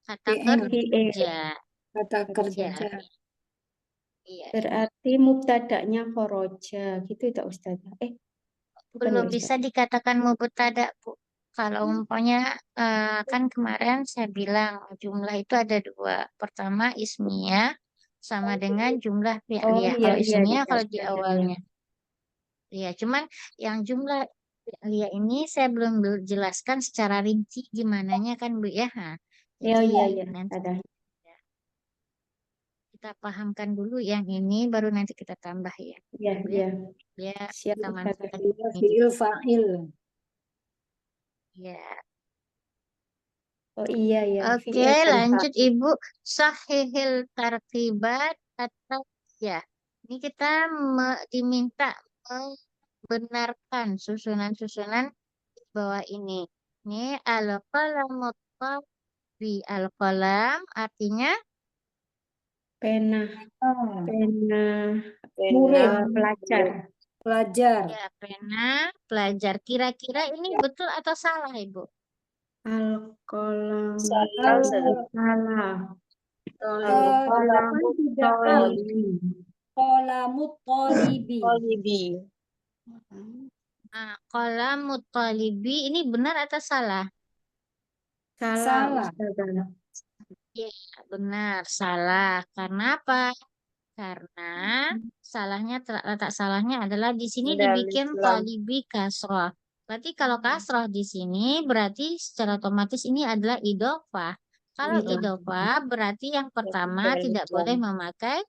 kata fi'il, kerja. kata kerja. Iya. berarti mubtada'nya khoroja gitu tak Ustazah? Bukan Belum ya bisa Ustazah? dikatakan mubtada, Bu. Kalau umpamanya kan kemarin saya bilang jumlah itu ada 2. Pertama ismiyah sama dengan jumlah Oh fi'liyah. iya Kalau iya ismiyah iya kalau di Ustazah. awalnya. Ya, cuman yang jumlah fi'liyah ini saya belum jelaskan secara rinci gimananya kan Bu ya. Nah, Iya jadi iya iya nanti Ustazah. kita pahamkan dulu yang ini baru nanti kita tambah ya. Iya Bu iya. ya. Ya, Siap kita Ustazah. manfaatkan Iya, ini. fi'il fa'il. Ya. Oh iya ya. Oke, Fi'il dan lanjut fa'il. Ibu. Sahihil tartibat atau ya. Ini kita diminta membenarkan susunan-susunan di bawah ini. Ini al-qalamu bi al-qalam artinya Pena Ah, pena murid, pelajar. pelajar. ya pena pelajar. Kira-kira ini betul atau salah, Ibu? Al-qalam Salah, Ustazah. salah. Depan tidak al. Qalamut talibi. Qalibi. Nah, qalamu talibi ini benar atau salah? Salah Salah. Ustazah. Ya, benar, salah. Karena apa? Karena letak salahnya adalah di sini Ada dibikin Islam. talibi kasroh. Berarti kalau kasroh di sini berarti secara otomatis ini adalah idofah. Kalau Iya. idofah berarti yang pertama Fi'il tidak Islam. boleh memakai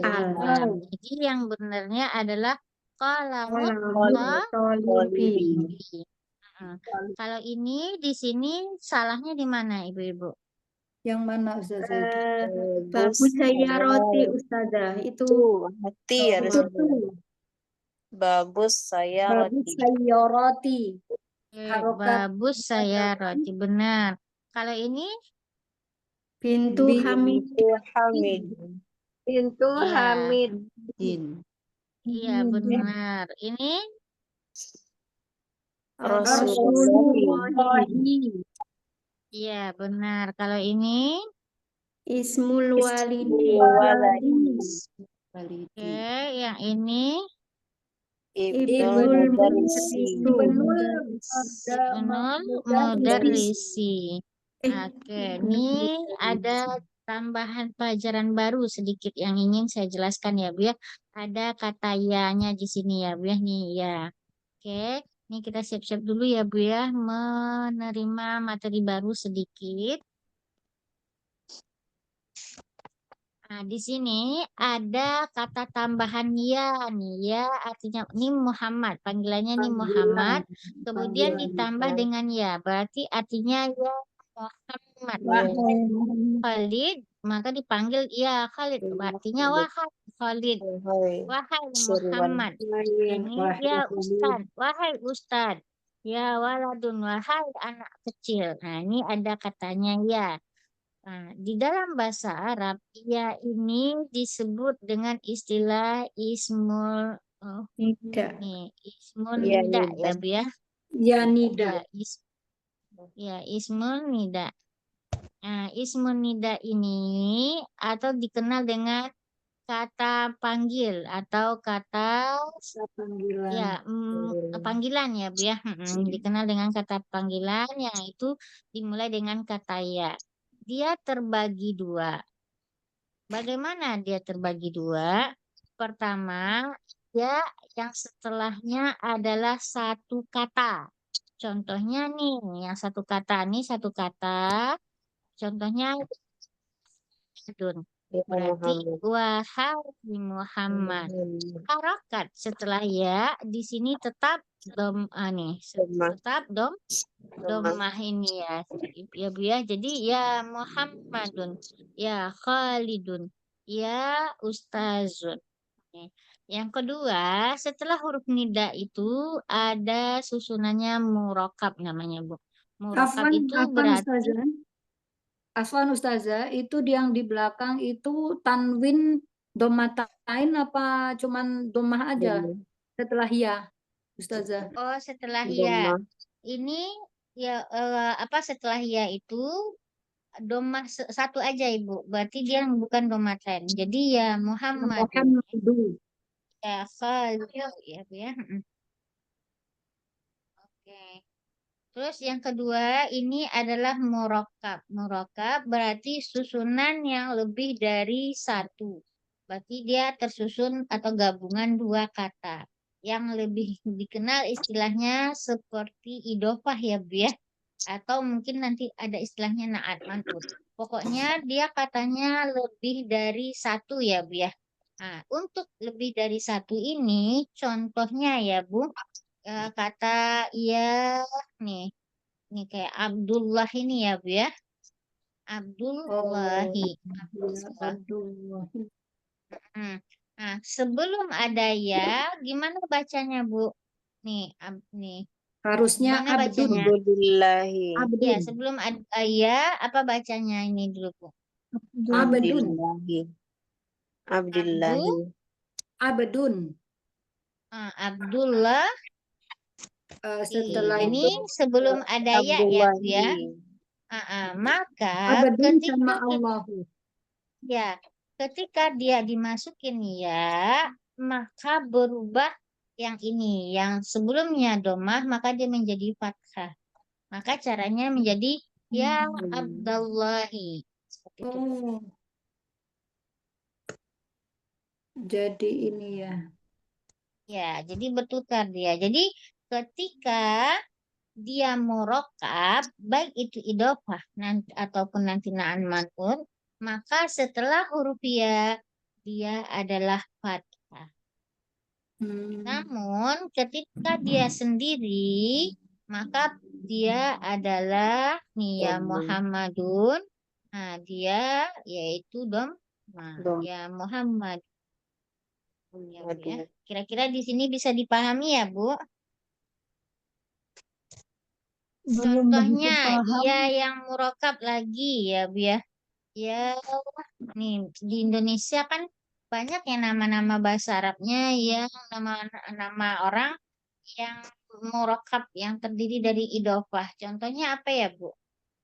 Al. lam. Jadi yang benarnya adalah qalamut Qalamut talibi. talibi. Kalau ini di sini salahnya di mana Ibu-ibu? Yang mana Ustazah itu? Babu saya roti Ustazah itu Hati harus Itu babus saya babu roti. sayyorati. Harokat Babus saya roti benar. Kalau ini pintu Bi- Hamid. Hamid. Pintu Iya. Hamid. Din. Iya benar. Ini Rasulullah. iya benar. Kalau ini Ismul walidi. oke, yang ini Ibnul Mudarrisi. Ibnul Mudarrisi. Oke, ini ada tambahan pelajaran baru sedikit yang ingin saya jelaskan ya Bu ya. Ada kata ya-nya di sini ya Bu ya nih ya. Oke, ini kita siap-siap dulu ya Bu ya menerima materi baru sedikit. Nah, di sini ada kata tambahan ya nih ya artinya ini Muhammad, panggilannya ini Muhammad, kemudian ditambah dengan ya, berarti artinya ya Muhammad. Khalid, maka dipanggil ya Khalid, artinya wahai Khalid, wahai Muhammad. Ini ya Ustad, wahai Ustad, ya waladun, wahai anak kecil. Nah, ini ada katanya ya. Nah, di dalam bahasa Arab, ya ini disebut dengan istilah ismul Tidak. ismun Ya, nida ya, Nida. Bu ya. Ya nida. Ya, ismun nida. Nah, ismun nida ini atau dikenal dengan kata panggil atau kata Panggilan. ya panggilan ya, Bu ya. Dikenal dengan kata panggilan yang itu dimulai dengan kata ya. Dia terbagi dua. Bagaimana dia terbagi dua? Pertama, ya yang setelahnya adalah satu kata. Contohnya nih, yang satu kata nih satu kata. Contohnya Muhammadun. Ya, Berarti Muhammad. wahai Muhammad. Harokat setelah ya di sini tetap Domah. tetap Domah. domah ini ya, ya Bu ya. Jadi ya Muhammadun, ya Khalidun, ya Ustazun. Oke. Yang kedua, setelah huruf nida itu ada susunannya murokab namanya, Bu. Murokab itu berarti Afwan Ustazah, itu yang di belakang itu tanwin domatain apa cuman domah aja Domah. setelah ya, Ustazah? oh setelah ya Domah. ini ya setelah ya itu domah satu aja Ibu. Berarti dia bukan domaten. Jadi ya Muhammadun. Muhammadu. Ya Khalid ya Bu ya. Oke. Terus yang kedua ini adalah murokab. Murokab berarti susunan yang lebih dari satu. Berarti dia tersusun atau gabungan dua kata. Yang lebih dikenal istilahnya seperti idofah ya Bu ya. Atau mungkin nanti ada istilahnya naat man'ut. Pokoknya dia katanya lebih dari satu ya Bu ya. Nah, untuk lebih dari satu ini contohnya ya Bu, kata ya nih. Nih kayak Abdullah ini ya Bu ya. Abdullahi. Abdullah. Aduh. Hmm. Nah, sebelum ada ya, gimana bacanya Bu? Nih, Harusnya gimana abdun. bacanya? Abdullahi. Ya, Abdun. sebelum ada ya, apa bacanya ini dulu Bu? Abdun. Abdullahi. Abdul, Abdullahi. Abdun. Abdullah. Setelah Ini itu sebelum ada ya Bu ya. Abdullahi. Maka abdun ketika sama Allahu. ya, ketika dia dimasukin ya, maka berubah yang ini, yang sebelumnya domah, maka dia menjadi fathah. Maka caranya menjadi ya Abdullahi. Seperti itu. Oh, jadi ini ya. Ya, jadi bertukar dia. Jadi ketika dia murokab, baik itu idofah nanti ataupun nanti na'an man'ut, maka setelah huruf ya, dia adalah fathah. Namun ketika dia sendiri, maka dia adalah ya Muhammadun. Nah, dia yaitu ya Muhammad. Ya, Bu ya. Kira-kira di sini bisa dipahami ya, Bu? belum begitu Contohnya, paham. ya yang murokab lagi ya, Bu ya. Ya, nih di Indonesia kan banyak ya nama-nama bahasa Arabnya yang nama-nama orang yang murokab yang terdiri dari idofah. Contohnya apa ya, Bu?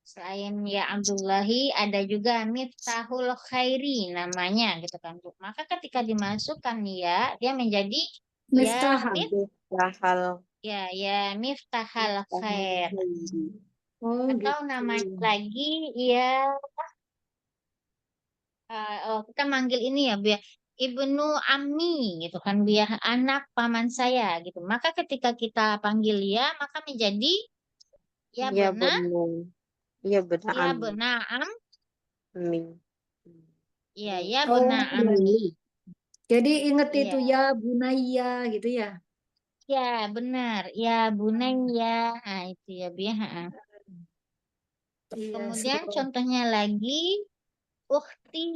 Selain ya Abdullahi, ada juga Miftahul Khairi namanya gitu kan, Bu. Maka ketika dimasukkan ya, dia menjadi ya Miftahal. Miftahal. ya Miftahal Khair. Oh, Atau gitu. namanya lagi ya kita manggil ini ya Bu ya. Ibnu Ammi gitu kan Bu ya, anak paman saya gitu. Maka ketika kita panggil ya, maka menjadi ya Ya benar, benar. Ya benar. ya benar Amin. ya Oh, benar iya. Ammi. Jadi inget Iya. itu ya Bunaya gitu ya. Ya, benar. Ya, Bunaya. Nah, itu ya, Bu ya. Iya, Kemudian so. contohnya lagi, Ukhti.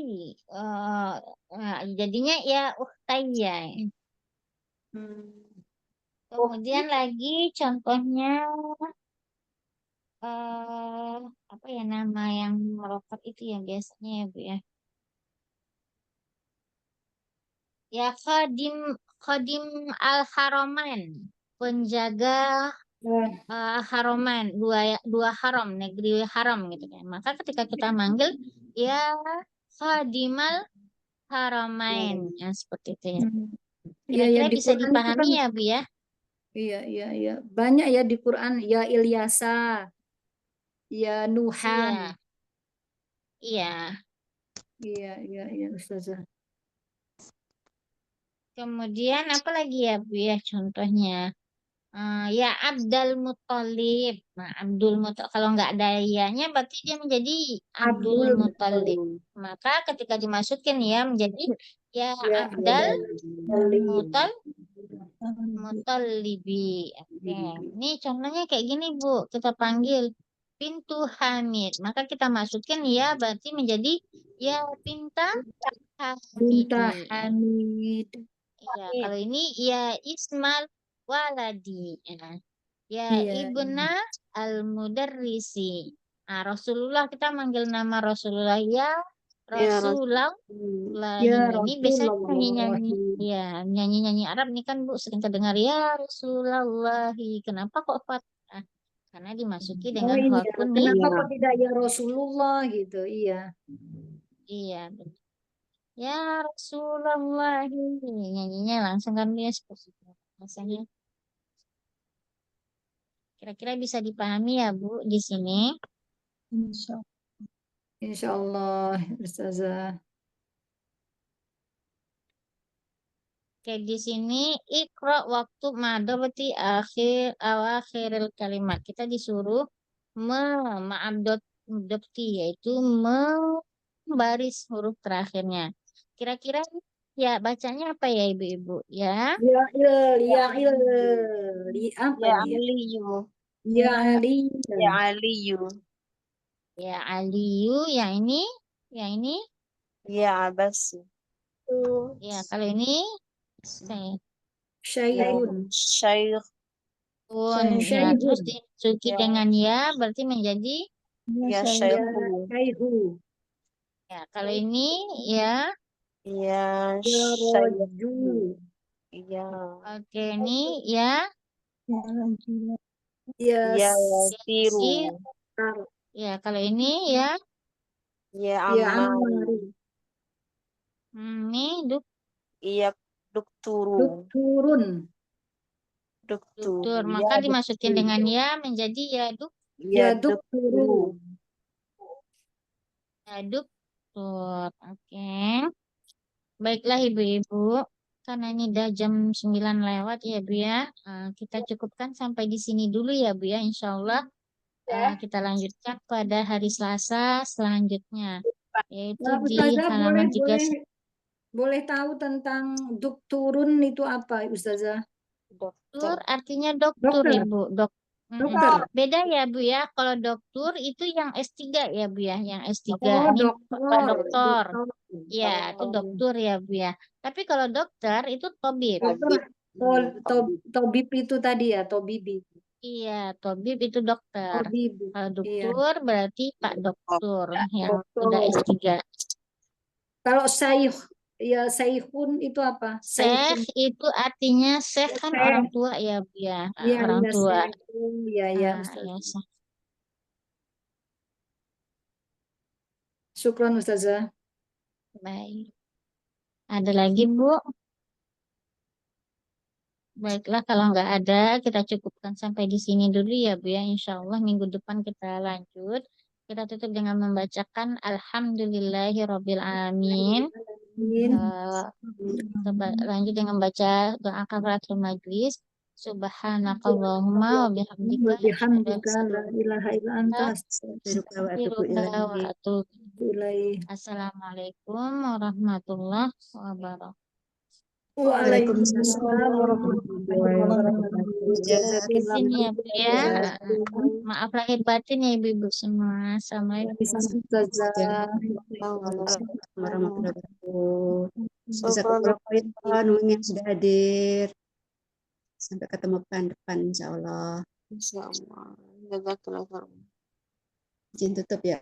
Jadinya ya, Ukhtaya. Hmm. Kemudian lagi contohnya, apa ya nama yang harokat itu ya biasanya ya Bu ya. Ya Khadim al-Haramain, penjaga haroman, dua haram, negeri haram gitu kan. Maka ketika kita manggil ya Khadimal Haramain, ya seperti itu ya. Iya, ya Kira-kira di bisa Quran itu kan, dipahami ya Bu ya? iya. Banyak ya di Quran, ya Ilyasa, ya Nuhan. Iya. Iya, Ustazah. Kemudian apa lagi ya Bu ya contohnya? Ya Abdul Muthalib. Nah, Abdul Muthalib kalau nggak ada iyanya berarti dia menjadi Abdul Abdul Muthalib. Maka ketika dimasukin ya menjadi ya Ya Abdul Muthalib. Muthalibi. Oke. Ini contohnya kayak gini Bu. Kita panggil pintu Hamid. Maka kita masukin ya berarti menjadi ya Pinta Binta Hamidi. Hamid. Ya, kalau ini ya Ismal Waladi. Ya Iya. Ibna Al-Mudarrisi. Nah, Rasulullah kita manggil nama Rasulullah ya Ya Rasulullah. Ya Ini biasanya Rasulullah. nyanyi-nyanyi ya nyanyi-nyanyi Arab nih kan Bu sering terdengar ya Rasulullah. Kenapa kok Fathah? Karena dimasuki Oh dengan ini ya. harfun Kenapa nida. kok tidak ya Rasulullah gitu? Iya. Iya, betul. Ya Rasulullah. Nyanyinya langsung kan dia seperti itu. Rasanya kira-kira bisa dipahami ya Bu di sini. Insya Allah, Ustazah. Oke, di sini ikro waktu mado berarti awakhiril kalimat. Kita disuruh ma'abdoti yaitu membaris huruf terakhirnya. Kira-kira ya bacanya apa ya Ibu-ibu ya? Ya apa Ya dia? Aliyu. Ya Ali. Ya Aliyu. Ya Aliyu yang ini Ya Abbas. ya kalau ini saya Syairun. Syekh. pun ya Syairun. terus disuki Ya. dengan ya berarti menjadi Ya Ya Syekhu. Syaihu. ya kalau ini ya Ya Ya Syekhu. Rajul. Ya. oke ini ya Ya Ya Yasiru. ya kalau ini ya Ya Ya Ammar. Ammar. ini Iya Dukturu. Dukturun. Dukturu. dokter Ya maka dimasukin Dukturu. dengan ya menjadi ya Ya Ya Dukturu. dokter oke baiklah ibu-ibu karena ini udah jam 9 lewat ya Bu ya. Kita cukupkan sampai di sini dulu ya Bu ya insya Allah kita lanjutkan pada hari Selasa selanjutnya yaitu Nah, di Ustazah halaman 3. boleh tahu tentang dukturun itu apa, Ustazah? Dokter Dokter. artinya dokter Dokter. Ibu. Dokter. Beda ya Bu ya. Kalau dokter itu yang S3 ya Bu ya. Yang S3. Oh, Ini dokter. Pak Dokter. Dokter. Ya, itu dokter ya Bu ya. Tapi kalau dokter itu tobib. Dokter. Tobib itu tadi ya, tobibi. Iya, tobib itu dokter. Tobib. Kalau Iya. dokter berarti Pak Dokter yang Dokter. sudah S3. Kalau saih, ya saihun itu apa? Syekh itu artinya syekh kan Syekh. orang tua ya Bu ya. Iya, Orang iya, tua. saihun. Iya, iya, Ya, Ustazah. Syekh. Syukran, Ustazah. Baik. Ada lagi Bu? Baiklah, kalau nggak ada, kita cukupkan sampai di sini dulu ya Bu ya. Insya Allah minggu depan kita lanjut. Kita tutup dengan membacakan Alhamdulillahirobbil alamin. Amin. Kita lanjut dengan baca doa kafaratul majlis. Subhanakallahumma wa bihamdika Bihamdika la ilaha illa anta astaghfiruka wa atubu ilaih. Assalamualaikum warahmatullahi wabarakatuh. Waalaikumsalam warahmatullahi wabarakatuh. Jazakallah Ini ya Bu ya. Maaf lahir batin ya Ibu-ibu semua. Assalamualaikum. Ustazah. Warahmatullahi wabarakatuh. Syukran. yang sudah hadir. Sampai ketemu pekan depan insya Allah. Insya Allah. Jazakallah khairan. Izin tutup ya.